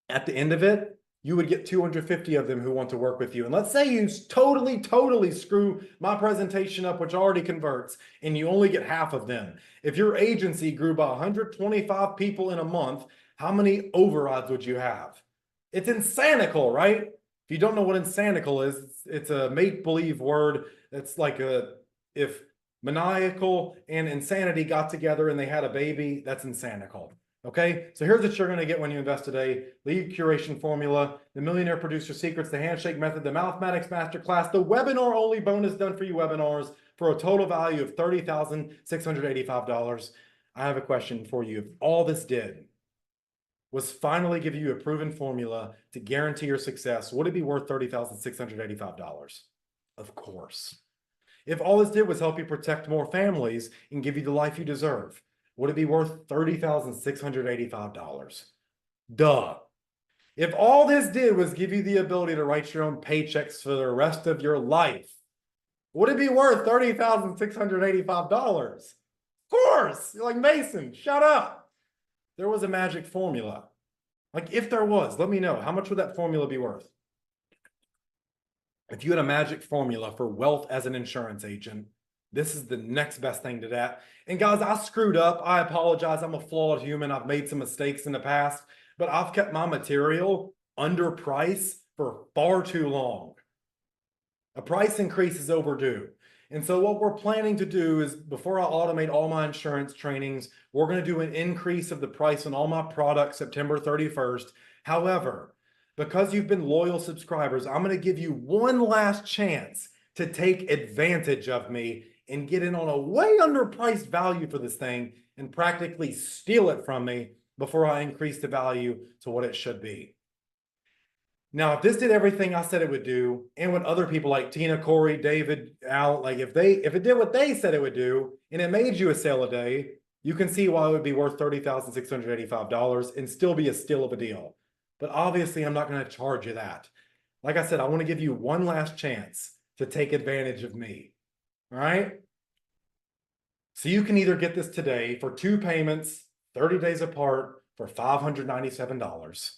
at the end of it, you would get 250 of them who want to work with you. And let's say you totally screw my presentation up, which already converts, and you only get half of them. If your agency grew by 125 people in a month, how many overrides would you have? It's insanical, right? If you don't know what insanical is, it's a make-believe word. It's like if maniacal and insanity got together and they had a baby, that's insanical. Okay, so here's what you're going to get when you invest today: lead curation formula, the millionaire producer secrets, the handshake method, the Mouthmatics masterclass, the webinar only bonus done for you webinars for a total value of $30,685. I have a question for you. If all this did was finally give you a proven formula to guarantee your success, would it be worth $30,685? Of course. If all this did was help you protect more families and give you the life you deserve, would it be worth $30,685? Duh. If all this did was give you the ability to write your own paychecks for the rest of your life, would it be worth $30,685? Of course. You're like, Mason, shut up. There was a magic formula. Like, if there was, let me know. How much would that formula be worth? If you had a magic formula for wealth as an insurance agent, this is the next best thing to that. And guys, I screwed up. I apologize. I'm a flawed human. I've made some mistakes in the past, but I've kept my material under price for far too long. A price increase is overdue. And so what we're planning to do is, before I automate all my insurance trainings, we're going to do an increase of the price on all my products September 31st. However, because you've been loyal subscribers, I'm going to give you one last chance to take advantage of me and get in on a way underpriced value for this thing and practically steal it from me before I increase the value to what it should be. Now, if this did everything I said it would do, and what other people like Tina, Corey, David, Al, like if it did what they said it would do, and it made you a sale a day, you can see why it would be worth $30,685 and still be a steal of a deal. But obviously, I'm not going to charge you that. Like I said, I want to give you one last chance to take advantage of me. All right. So you can either get this today for 2 payments, 30 days apart, for $597,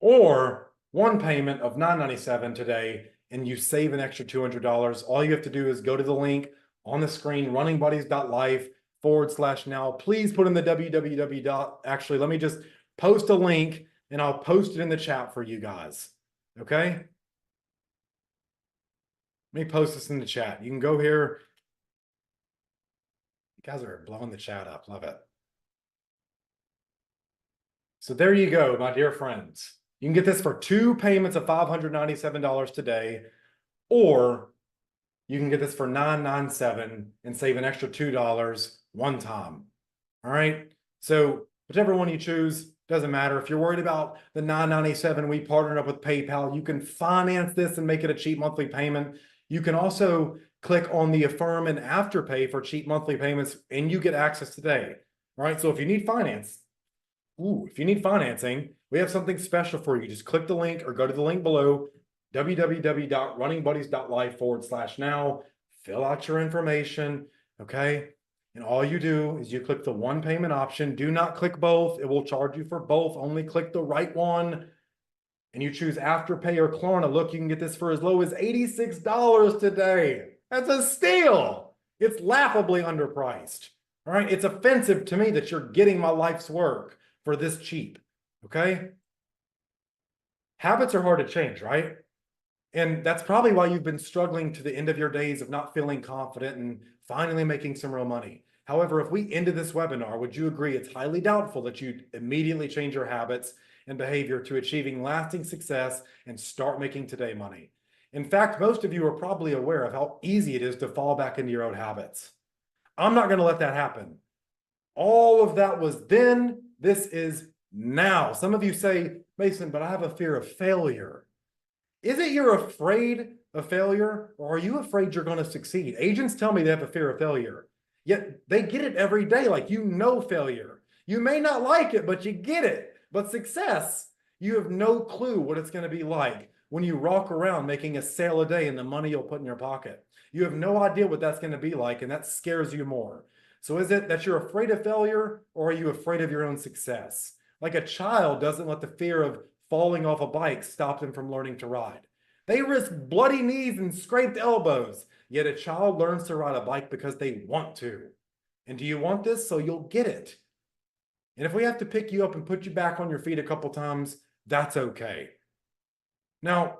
or 1 payment of $997 today, and you save an extra $200. All you have to do is go to the link on the screen, runningbuddies.life/now. Please put in the www. Actually, let me just post a link and I'll post it in the chat for you guys. Okay. Let me post this in the chat. You can go here. You guys are blowing the chat up. Love it. So there you go, my dear friends. You can get this for 2 payments of $597 today, or you can get this for $997 and save an extra $2 one time. All right. So whichever one you choose, doesn't matter. If you're worried about the $997, we partnered up with PayPal. You can finance this and make it a cheap monthly payment. You can also click on the Affirm and Afterpay for cheap monthly payments, and you get access today. All right. So if you need financing, we have something special for you. Just click the link or go to the link below, www.runningbuddies.life/now. Fill out your information. Okay. And all you do is you click the 1 payment option. Do not click both. It will charge you for both. Only click the right one. And you choose Afterpay or Klarna. Look, you can get this for as low as $86 today. That's a steal. It's laughably underpriced. All right. It's offensive to me that you're getting my life's work for this cheap. Okay. Habits are hard to change, right? And that's probably why you've been struggling to the end of your days of not feeling confident and finally making some real money. However, if we ended this webinar, would you agree it's highly doubtful that you'd immediately change your habits and behavior to achieving lasting success and start making today money? In fact, most of you are probably aware of how easy it is to fall back into your old habits. I'm not going to let that happen. All of that was then, this is now. Some of you say, Mason, but I have a fear of failure. Is it you're afraid of failure, or are you afraid you're going to succeed? Agents tell me they have a fear of failure, yet they get it every day. Like, failure. You may not like it, but you get it. But success, you have no clue what it's going to be like when you walk around making a sale a day and the money you'll put in your pocket. You have no idea what that's going to be like, and that scares you more. So is it that you're afraid of failure, or are you afraid of your own success? Like a child doesn't let the fear of falling off a bike stop them from learning to ride. They risk bloody knees and scraped elbows, yet a child learns to ride a bike because they want to. And do you want this? So you'll get it. And if we have to pick you up and put you back on your feet a couple times, that's okay. Now,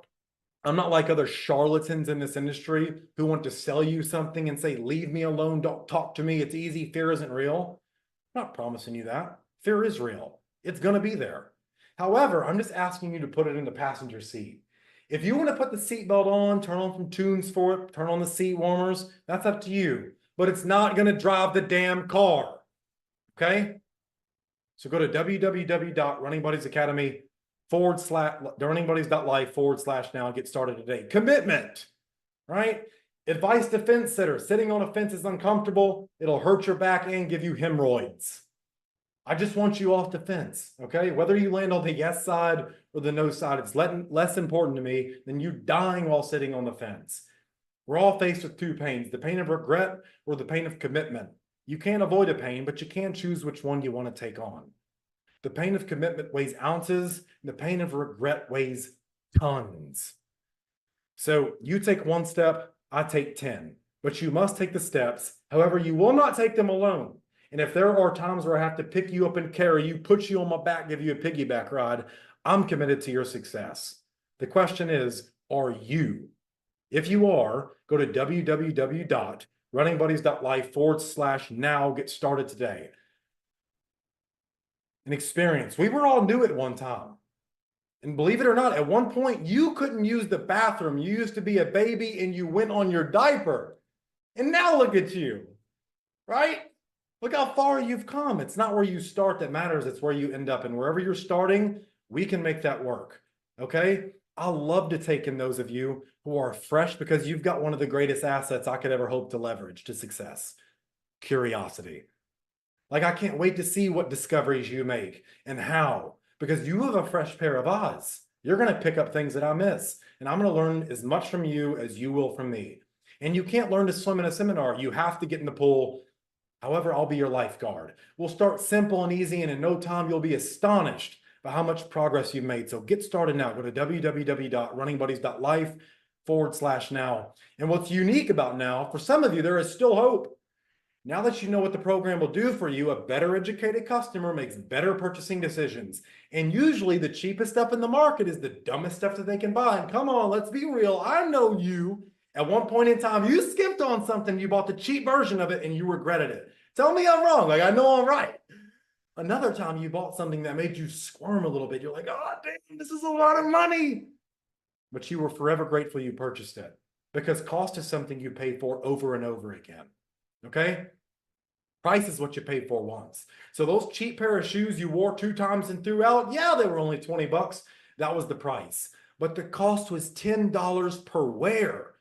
I'm not like other charlatans in this industry who want to sell you something and say, leave me alone, don't talk to me, it's easy, fear isn't real. I'm not promising you that. Fear is real. It's going to be there. However, I'm just asking you to put it in the passenger seat. If you want to put the seatbelt on, turn on some tunes for it, turn on the seat warmers, that's up to you. But it's not going to drive the damn car. Okay? So go to www.runningbuddiesacademy/runningbuddies.life/now and get started today. Commitment, right? Advice to fence sitters. Sitting on a fence is uncomfortable. It'll hurt your back and give you hemorrhoids. I just want you off the fence, okay? Whether you land on the yes side or the no side, it's less important to me than you dying while sitting on the fence. We're all faced with two pains, the pain of regret or the pain of commitment. You can't avoid a pain, but you can choose which one you want to take on. The pain of commitment weighs ounces, and the pain of regret weighs tons. So you take one step, I take 10, but you must take the steps. However, you will not take them alone. And if there are times where I have to pick you up and carry you, put you on my back, give you a piggyback ride, I'm committed to your success. The question is, are you? If you are, go to www.runningbuddies.life/now, get started today. An experience. We were all new at one time. And believe it or not, at one point, you couldn't use the bathroom. You used to be a baby and you went on your diaper. And now look at you, right? Look how far you've come. It's not where you start that matters. It's where you end up. And wherever you're starting, we can make that work. Okay? I love to take in those of you who are fresh because you've got one of the greatest assets I could ever hope to leverage to success. Curiosity. Like, I can't wait to see what discoveries you make and how, because you have a fresh pair of eyes. You're going to pick up things that I miss. And I'm going to learn as much from you as you will from me. And you can't learn to swim in a seminar. You have to get in the pool. However, I'll be your lifeguard. We'll start simple and easy, and in no time, you'll be astonished by how much progress you've made. So get started now. Go to www.runningbuddies.life/now. And what's unique about now, for some of you, there is still hope. Now that you know what the program will do for you, a better educated customer makes better purchasing decisions. And usually the cheapest stuff in the market is the dumbest stuff that they can buy. And come on, let's be real. I know you. At one point in time, you skipped on something, you bought the cheap version of it, and you regretted it. Tell me I'm wrong. Like, I know I'm right. Another time you bought something that made you squirm a little bit. You're like, oh, damn, this is a lot of money. But you were forever grateful you purchased it, because cost is something you pay for over and over again. Okay? Price is what you paid for once. So those cheap pair of shoes you wore 2 times and threw out, yeah, they were only 20 bucks. That was the price. But the cost was $10 per wear.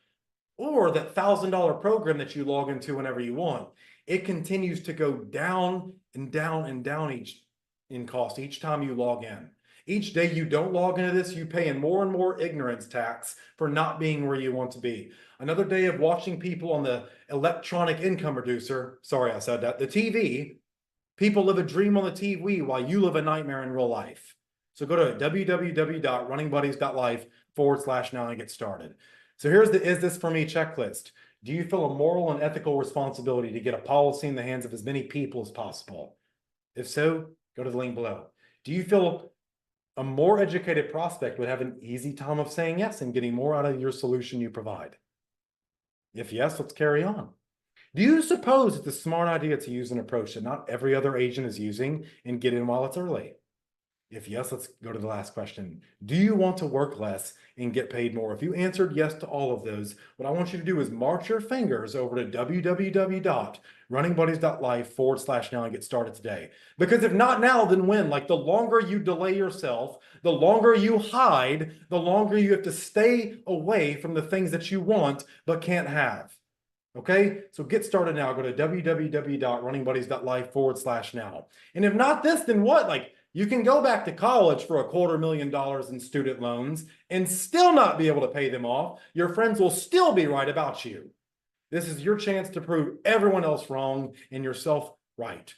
Or that $1,000 program that you log into whenever you want. It continues to go down and down and down in cost each time you log in. Each day you don't log into this, you pay in more and more ignorance tax for not being where you want to be. Another day of watching people on the electronic income reducer, sorry I said that, the TV, people live a dream on the TV while you live a nightmare in real life. So go to www.runningbuddies.life/now and get started. So here's the is this for me checklist. Do you feel a moral and ethical responsibility to get a policy in the hands of as many people as possible? If so, go to the link below. Do you feel a more educated prospect would have an easy time of saying yes and getting more out of your solution you provide. If yes, let's carry on. Do you suppose it's a smart idea to use an approach that not every other agent is using and get in while it's early? If yes, let's go to the last question. Do you want to work less and get paid more? If you answered yes to all of those, what I want you to do is march your fingers over to www.runningbuddies.life/now and get started today. Because if not now, then when? Like the longer you delay yourself, the longer you hide, the longer you have to stay away from the things that you want but can't have. Okay, so get started now. Go to www.runningbuddies.life/now. And if not this, then what? Like, you can go back to college for $250,000 in student loans and still not be able to pay them off. Your friends will still be right about you. This is your chance to prove everyone else wrong and yourself right.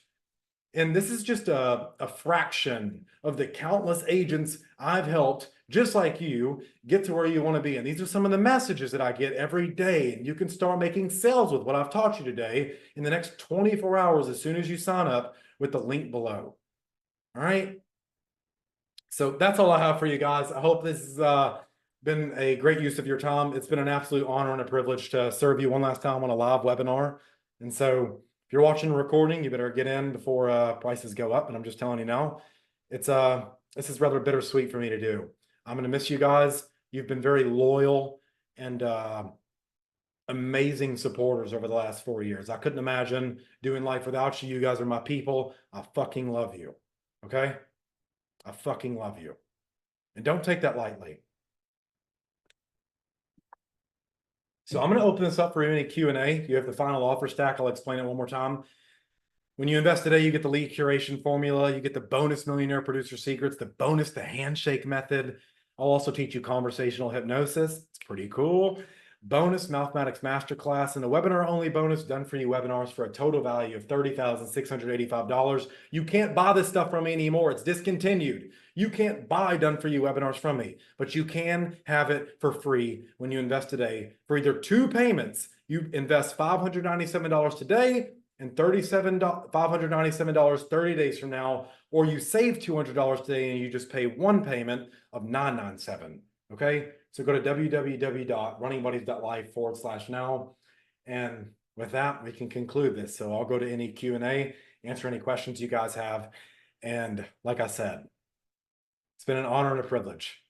And this is just a fraction of the countless agents I've helped, just like you, get to where you want to be. And these are some of the messages that I get every day. And you can start making sales with what I've taught you today in the next 24 hours as soon as you sign up with the link below. All right. So that's all I have for you guys. I hope this has been a great use of your time. It's been an absolute honor and a privilege to serve you one last time on a live webinar. And so if you're watching the recording, you better get in before prices go up. And I'm just telling you now, this is rather bittersweet for me to do. I'm going to miss you guys. You've been very loyal and amazing supporters over the last 4 years. I couldn't imagine doing life without you. You guys are my people. I fucking love you. Okay? I fucking love you. And don't take that lightly. So I'm going to open this up for any Q&A. You have the final offer stack. I'll explain it one more time. When you invest today, you get the lead curation formula. You get the bonus millionaire producer secrets, the bonus, the handshake method. I'll also teach you conversational hypnosis. It's pretty cool. Bonus mathematics masterclass and a webinar only bonus done for you webinars for a total value of $30,685. You can't buy this stuff from me anymore. It's discontinued. You can't buy done for you webinars from me, but you can have it for free when you invest today for either 2 payments. You invest $597 today and $597 30 days from now, or you save $200 today and you just pay 1 payment of $997. Okay. So go to www.runningbuddies.life/now. And with that, we can conclude this. So I'll go to any Q&A, answer any questions you guys have. And like I said, it's been an honor and a privilege.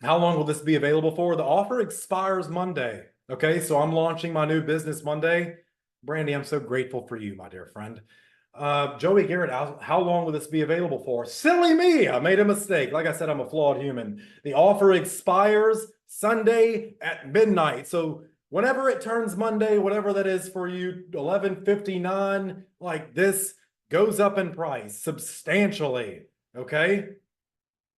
How long will this be available for? The offer expires Monday. Okay, so I'm launching my new business Monday. Brandy, I'm so grateful for you, my dear friend. Joey Garrett, how long will this be available for? Silly me, I made a mistake. Like I said, I'm a flawed human. The offer expires Sunday at midnight. So whenever it turns Monday, whatever that is for you, 11:59, like this goes up in price substantially. Okay.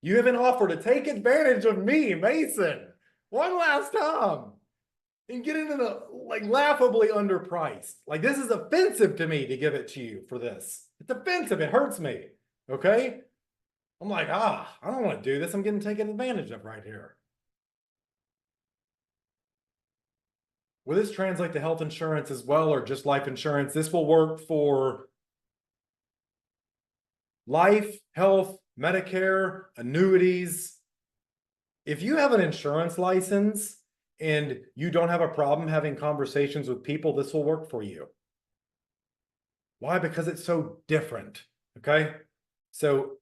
You have an offer to take advantage of me, Mason, one last time and get into the like laughably underpriced. Like this is offensive to me to give it to you for this. It's offensive. It hurts me. Okay. I'm like, I don't want to do this. I'm getting taken advantage of right here. Will this translate to health insurance as well, or just life insurance? This will work for life, health, Medicare, annuities. If you have an insurance license and you don't have a problem having conversations with people, this will work for you. Why? Because it's so different. Okay. So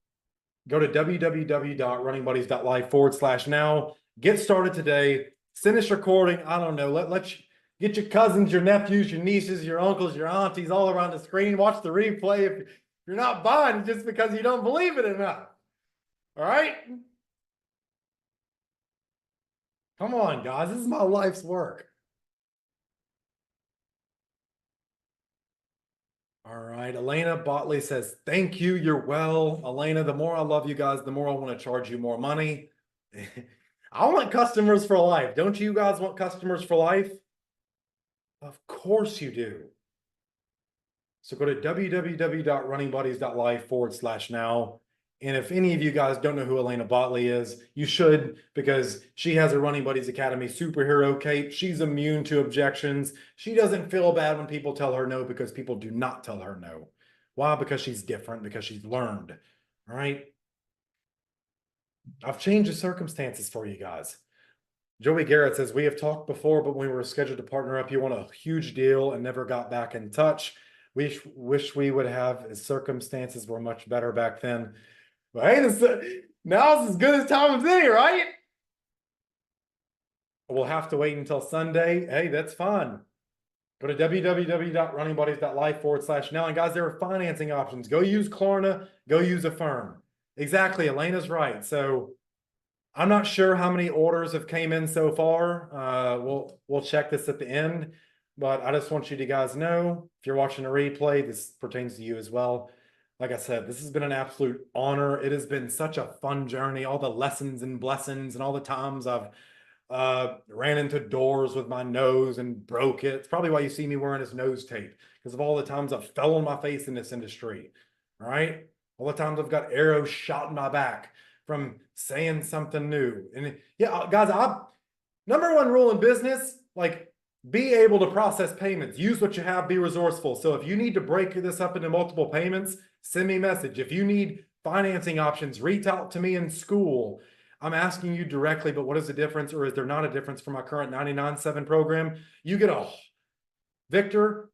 go to www.runningbuddies.life/now. Get started today. Finish recording. I don't know. Let's get your cousins, your nephews, your nieces, your uncles, your aunties all around the screen. Watch the replay. If you're not buying just because you don't believe it enough. All right. Come on, guys. This is my life's work. All right. Elena Botley says, thank you. You're well. Elena, the more I love you guys, the more I want to charge you more money. I want customers for life. Don't you guys want customers for life? Of course you do. So go to www.runningbuddies.life/now And if any of you guys don't know who Elena Botley is, you should, because she has a Running Buddies Academy superhero cape. She's immune to objections. She doesn't feel bad when people tell her no, because people do not tell her no. Why? Because she's different, because she's learned. All right. I've changed the circumstances for you guys. Joey Garrett says, we have talked before, but when we were scheduled to partner up, you want a huge deal and never got back in touch. We wish we would have, his circumstances were much better back then. But hey, now's as good as time as any, right? We'll have to wait until Sunday. Hey, that's fine. Go to www.runningbuddies.life/now. And guys, there are financing options. Go use Klarna, go use Affirm. Exactly, Elena's right. So I'm not sure how many orders have came in so far. We'll check this at the end, but I just want you to guys know, if you're watching a replay, this pertains to you as well. Like I said, this has been an absolute honor. It has been such a fun journey. All the lessons and blessings and all the times I've ran into doors with my nose and broke it. It's probably why you see me wearing this nose tape, because of all the times I've fell on my face in this industry. All right. All the times I've got arrows shot in my back from saying something new. And yeah, guys, number one rule in business, like, be able to process payments. Use what you have, be resourceful. So if you need to break this up into multiple payments, send me a message. If you need financing options, reach out to me in school. I'm asking you directly, but what is the difference, or is there not a difference for my current 99.7 program? You get Victor,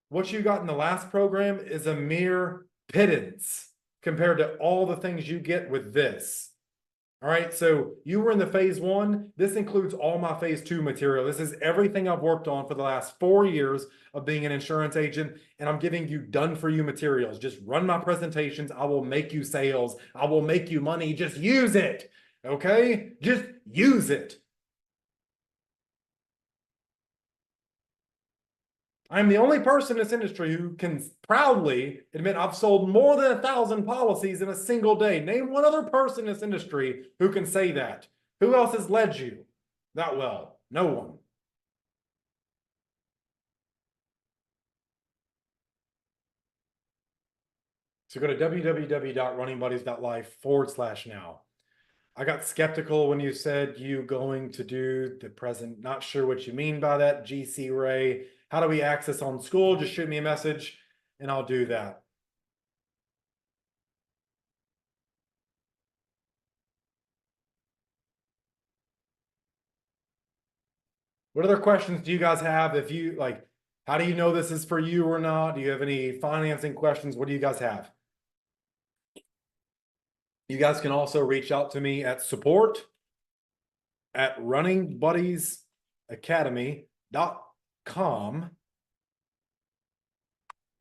what you got in the last program is a mere pittance compared to all the things you get with this. All right, so you were in the phase 1. This includes all my phase 2 material. This is everything I've worked on for the last 4 years of being an insurance agent, and I'm giving you done for you materials. Just run my presentations. I will make you sales. I will make you money. Just use it. Okay? Just use it. I'm the only person in this industry who can proudly admit I've sold more than 1,000 policies in a single day. Name one other person in this industry who can say that. Who else has led you that well? No one. So go to www.runningbuddies.life/now. I got skeptical when you said you going to do the present. Not sure what you mean by that, GC Ray. How do we access on school? Just shoot me a message and I'll do that. What other questions do you guys have? If you like, how do you know this is for you or not? Do you have any financing questions? What do you guys have? You guys can also reach out to me at support@runningbuddiesacademy.com.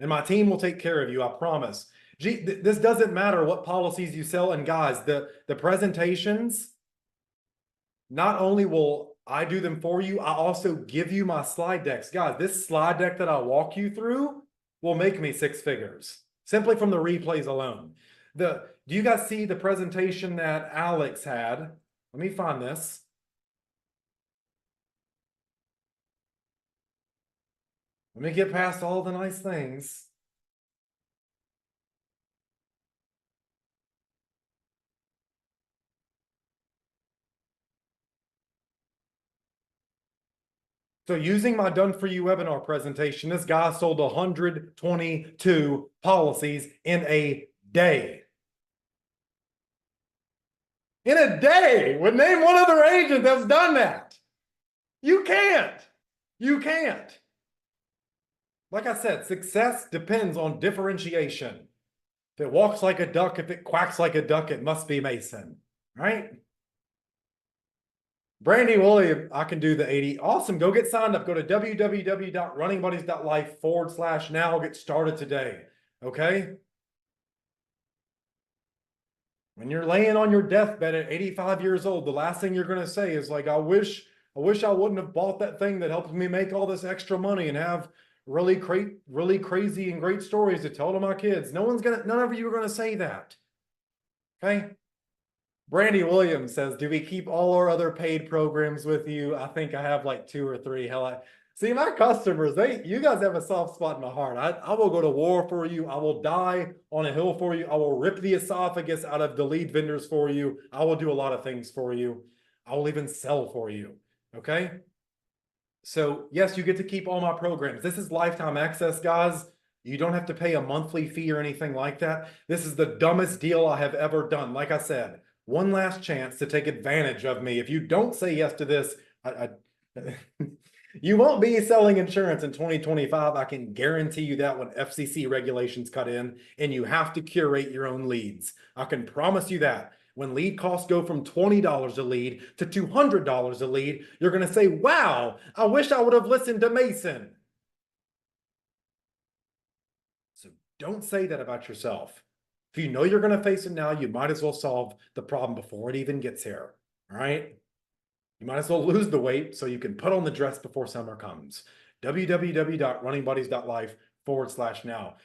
And my team will take care of you, I promise. Gee, this doesn't matter what policies you sell. And guys, the presentations, not only will I do them for you, I also give you my slide decks. Guys, this slide deck that I walk you through will make me 6 figures, simply from the replays alone. Do you guys see the presentation that Alex had? Let me find this. Let me get past all the nice things. So using my Done For You webinar presentation, this guy sold 122 policies in a day. In a day! Would name one other agent that's done that. You can't. You can't. Like I said, success depends on differentiation. If it walks like a duck, if it quacks like a duck, it must be Mason, right? Brandy William, I can do the 80. Awesome. Go get signed up. Go to www.runningbuddies.life/now. Get started today. Okay. When you're laying on your deathbed at 85 years old, the last thing you're going to say is like, I wish I wouldn't have bought that thing that helped me make all this extra money and have really crazy and great stories to tell to my kids. None of you are going to say that. Okay. Brandy Williams says, do we keep all our other paid programs with you? I think I have like 2 or 3. Hell, See, my customers, you guys have a soft spot in my heart. I will go to war for you. I will die on a hill for you. I will rip the esophagus out of the lead vendors for you. I will do a lot of things for you. I will even sell for you. Okay. So yes, you get to keep all my programs. This is lifetime access, guys. You don't have to pay a monthly fee or anything like that. This is the dumbest deal I have ever done. Like I said, one last chance to take advantage of me. If you don't say yes to this, you won't be selling insurance in 2025. I can guarantee you that when FCC regulations cut in and you have to curate your own leads. I can promise you that. When lead costs go from $20 a lead to $200 a lead, you're going to say, wow, I wish I would have listened to Mason. So don't say that about yourself. If you know you're going to face it now, you might as well solve the problem before it even gets here. All right. You might as well lose the weight so you can put on the dress before summer comes. www.runningbuddies.life/now.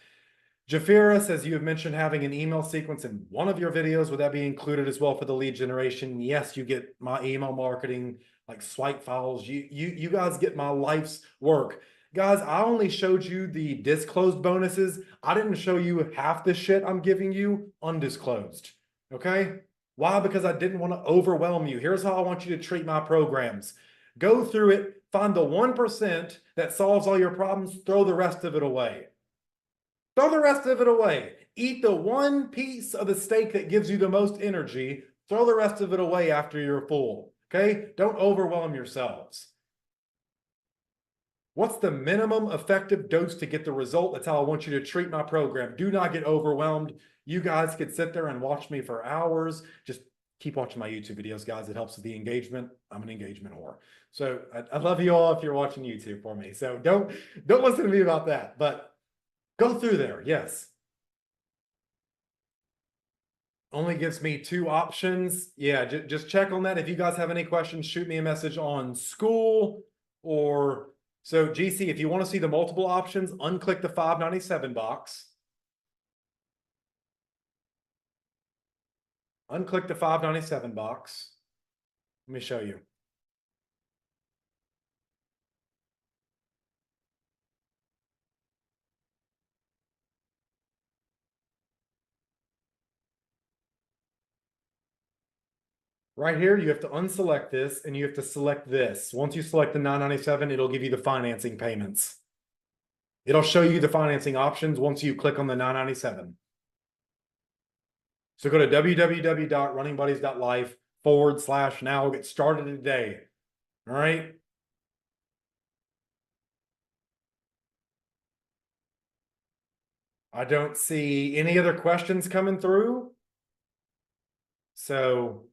Jafira says you have mentioned having an email sequence in one of your videos. Would that be included as well for the lead generation? Yes, you get my email marketing, like swipe files. You guys get my life's work. Guys, I only showed you the disclosed bonuses. I didn't show you half the shit I'm giving you undisclosed. Okay? Why? Because I didn't want to overwhelm you. Here's how I want you to treat my programs. Go through it, find the 1% that solves all your problems, throw the rest of it away. Throw the rest of it away. Eat the one piece of the steak that gives you the most energy. Throw the rest of it away after you're full. Okay? Don't overwhelm yourselves. What's the minimum effective dose to get the result? That's how I want you to treat my program. Do not get overwhelmed. You guys could sit there and watch me for hours. Just keep watching my YouTube videos, guys. It helps with the engagement. I'm an engagement whore. So I love you all if you're watching YouTube for me. So don't listen to me about that. But go through there. Yes. Only gives me 2 options. Yeah, just check on that. If you guys have any questions, shoot me a message on school or... So GC, if you want to see the multiple options, unclick the $5.97 box. Unclick the $5.97 box. Let me show you. Right here, you have to unselect this and you have to select this. Once you select the $9.97, it'll give you the financing payments. It'll show you the financing options once you click on the $9.97. So go to www.runningbuddies.life/now. Get started today. All right. I don't see any other questions coming through. So,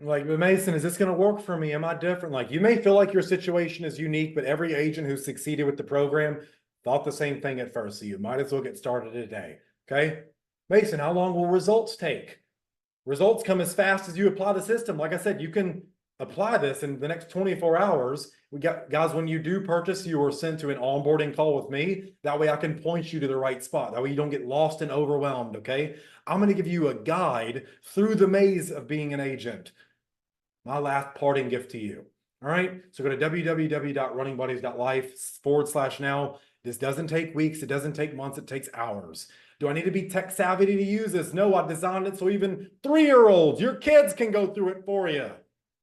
like, Mason, is this going to work for me? Am I different? Like, you may feel like your situation is unique, but every agent who succeeded with the program thought the same thing at first. So you might as well get started today. Okay. Mason, how long will results take? Results come as fast as you apply the system. Like I said, you can apply this in the next 24 hours. We got, guys, when you do purchase, you are sent to an onboarding call with me. That way I can point you to the right spot. That way you don't get lost and overwhelmed, okay? I'm going to give you a guide through the maze of being an agent. My last parting gift to you. All right, so go to www.runningbuddies.life/now. This doesn't take weeks. It doesn't take months. It takes hours. Do I need to be tech savvy to use this? No, I've designed it so even 3-year-olds, your kids can go through it for you.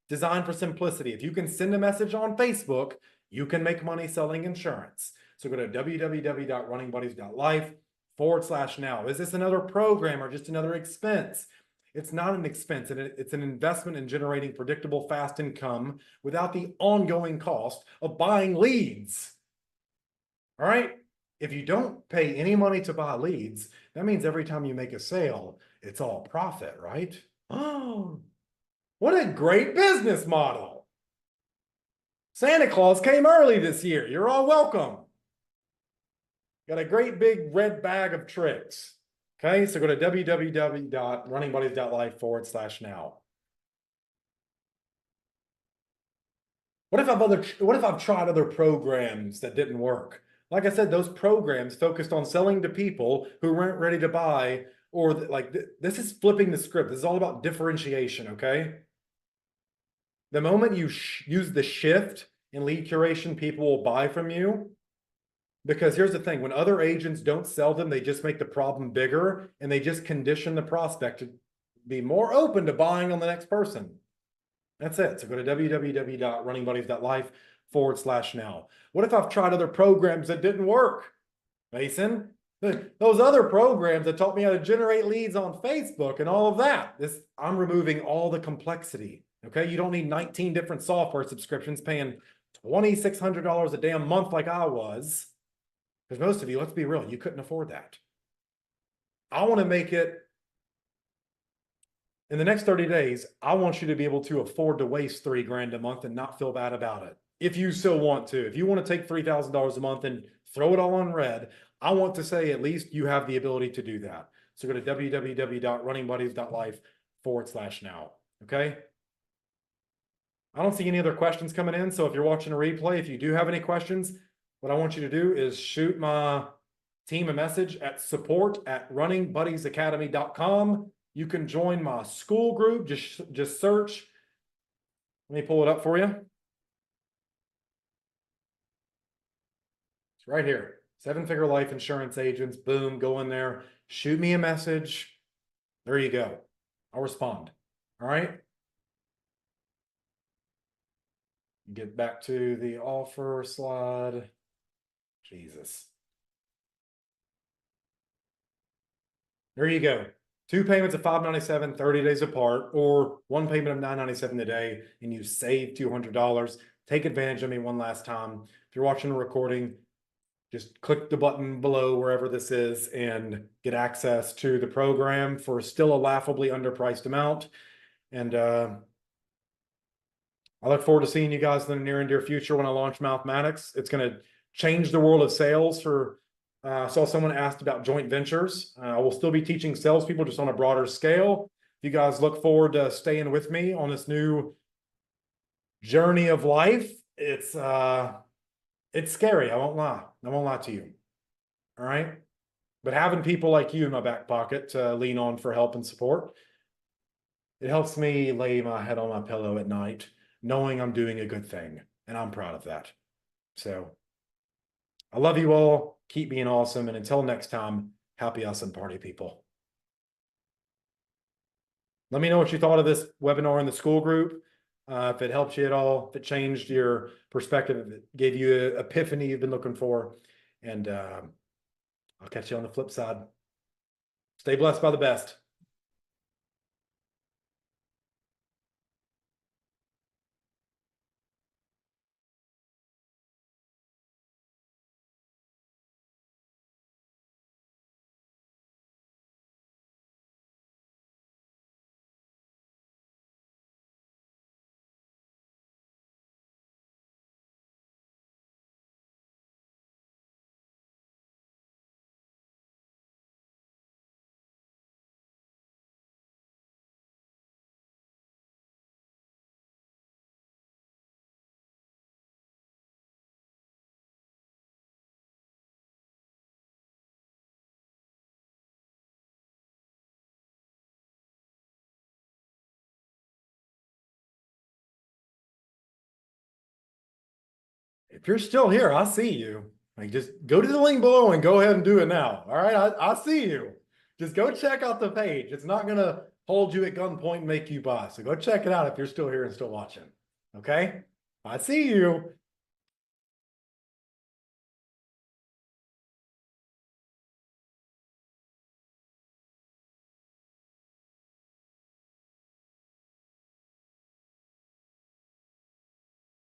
Designed for simplicity. If you can send a message on Facebook, you can make money selling insurance. So go to www.runningbuddies.life/now. Is this another program or just another expense? It's not an expense, and it's an investment in generating predictable, fast income without the ongoing cost of buying leads. All right? If you don't pay any money to buy leads, that means every time you make a sale, it's all profit, right? Oh, what a great business model. Santa Claus came early this year. You're all welcome. Got a great big red bag of tricks. Okay, so go to www.runningbuddies.life/now. What if I've tried other programs that didn't work? Like I said, those programs focused on selling to people who weren't ready to buy, or like this is flipping the script. This is all about differentiation, okay? The moment you use the shift in lead curation, people will buy from you. Because here's the thing, when other agents don't sell them, they just make the problem bigger and they just condition the prospect to be more open to buying on the next person. That's it. So go to www.runningbuddies.life/now. What if I've tried other programs that didn't work? Mason, those other programs that taught me how to generate leads on Facebook and all of that. I'm removing all the complexity. Okay. You don't need 19 different software subscriptions paying $2,600 a damn month like I was. Because most of you, let's be real, you couldn't afford that. I want to make it in the next 30 days. I want you to be able to afford to waste $3,000 a month and not feel bad about it. If you still want to, if you want to take $3,000 a month and throw it all on red, I want to say at least you have the ability to do that. So go to www.runningbuddies.life/now. Okay. I don't see any other questions coming in. So if you're watching a replay, if you do have any questions, what I want you to do is shoot my team a message at support@runningbuddiesacademy.com. You can join my school group. Just search. Let me pull it up for you. It's right here. 7-figure life insurance agents. Boom, go in there. Shoot me a message. There you go. I'll respond. All right. Get back to the offer slide. Jesus. There you go. 2 payments of $597, 30 days apart, or 1 payment of $997 a day, and you save $200. Take advantage of me one last time. If you're watching a recording, just click the button below wherever this is and get access to the program for still a laughably underpriced amount. And I look forward to seeing you guys in the near and dear future when I launch Mouthmatics. It's going to change the world of sales. I saw someone asked about joint ventures. I will still be teaching salespeople just on a broader scale. If you guys look forward to staying with me on this new journey of life, it's scary. I won't lie to you. All right. But having people like you in my back pocket to lean on for help and support, it helps me lay my head on my pillow at night, knowing I'm doing a good thing. And I'm proud of that. So I love you all. Keep being awesome. And until next time, happy awesome party people. Let me know what you thought of this webinar in the school group. If it helped you at all, if it changed your perspective, if it gave you an epiphany you've been looking for. And I'll catch you on the flip side. Stay blessed by the best. If you're still here, I see you. Like, just go to the link below and go ahead and do it now. All right. I see you. Just go check out the page. It's not going to hold you at gunpoint and make you buy. So go check it out if you're still here and still watching. Okay. I see you.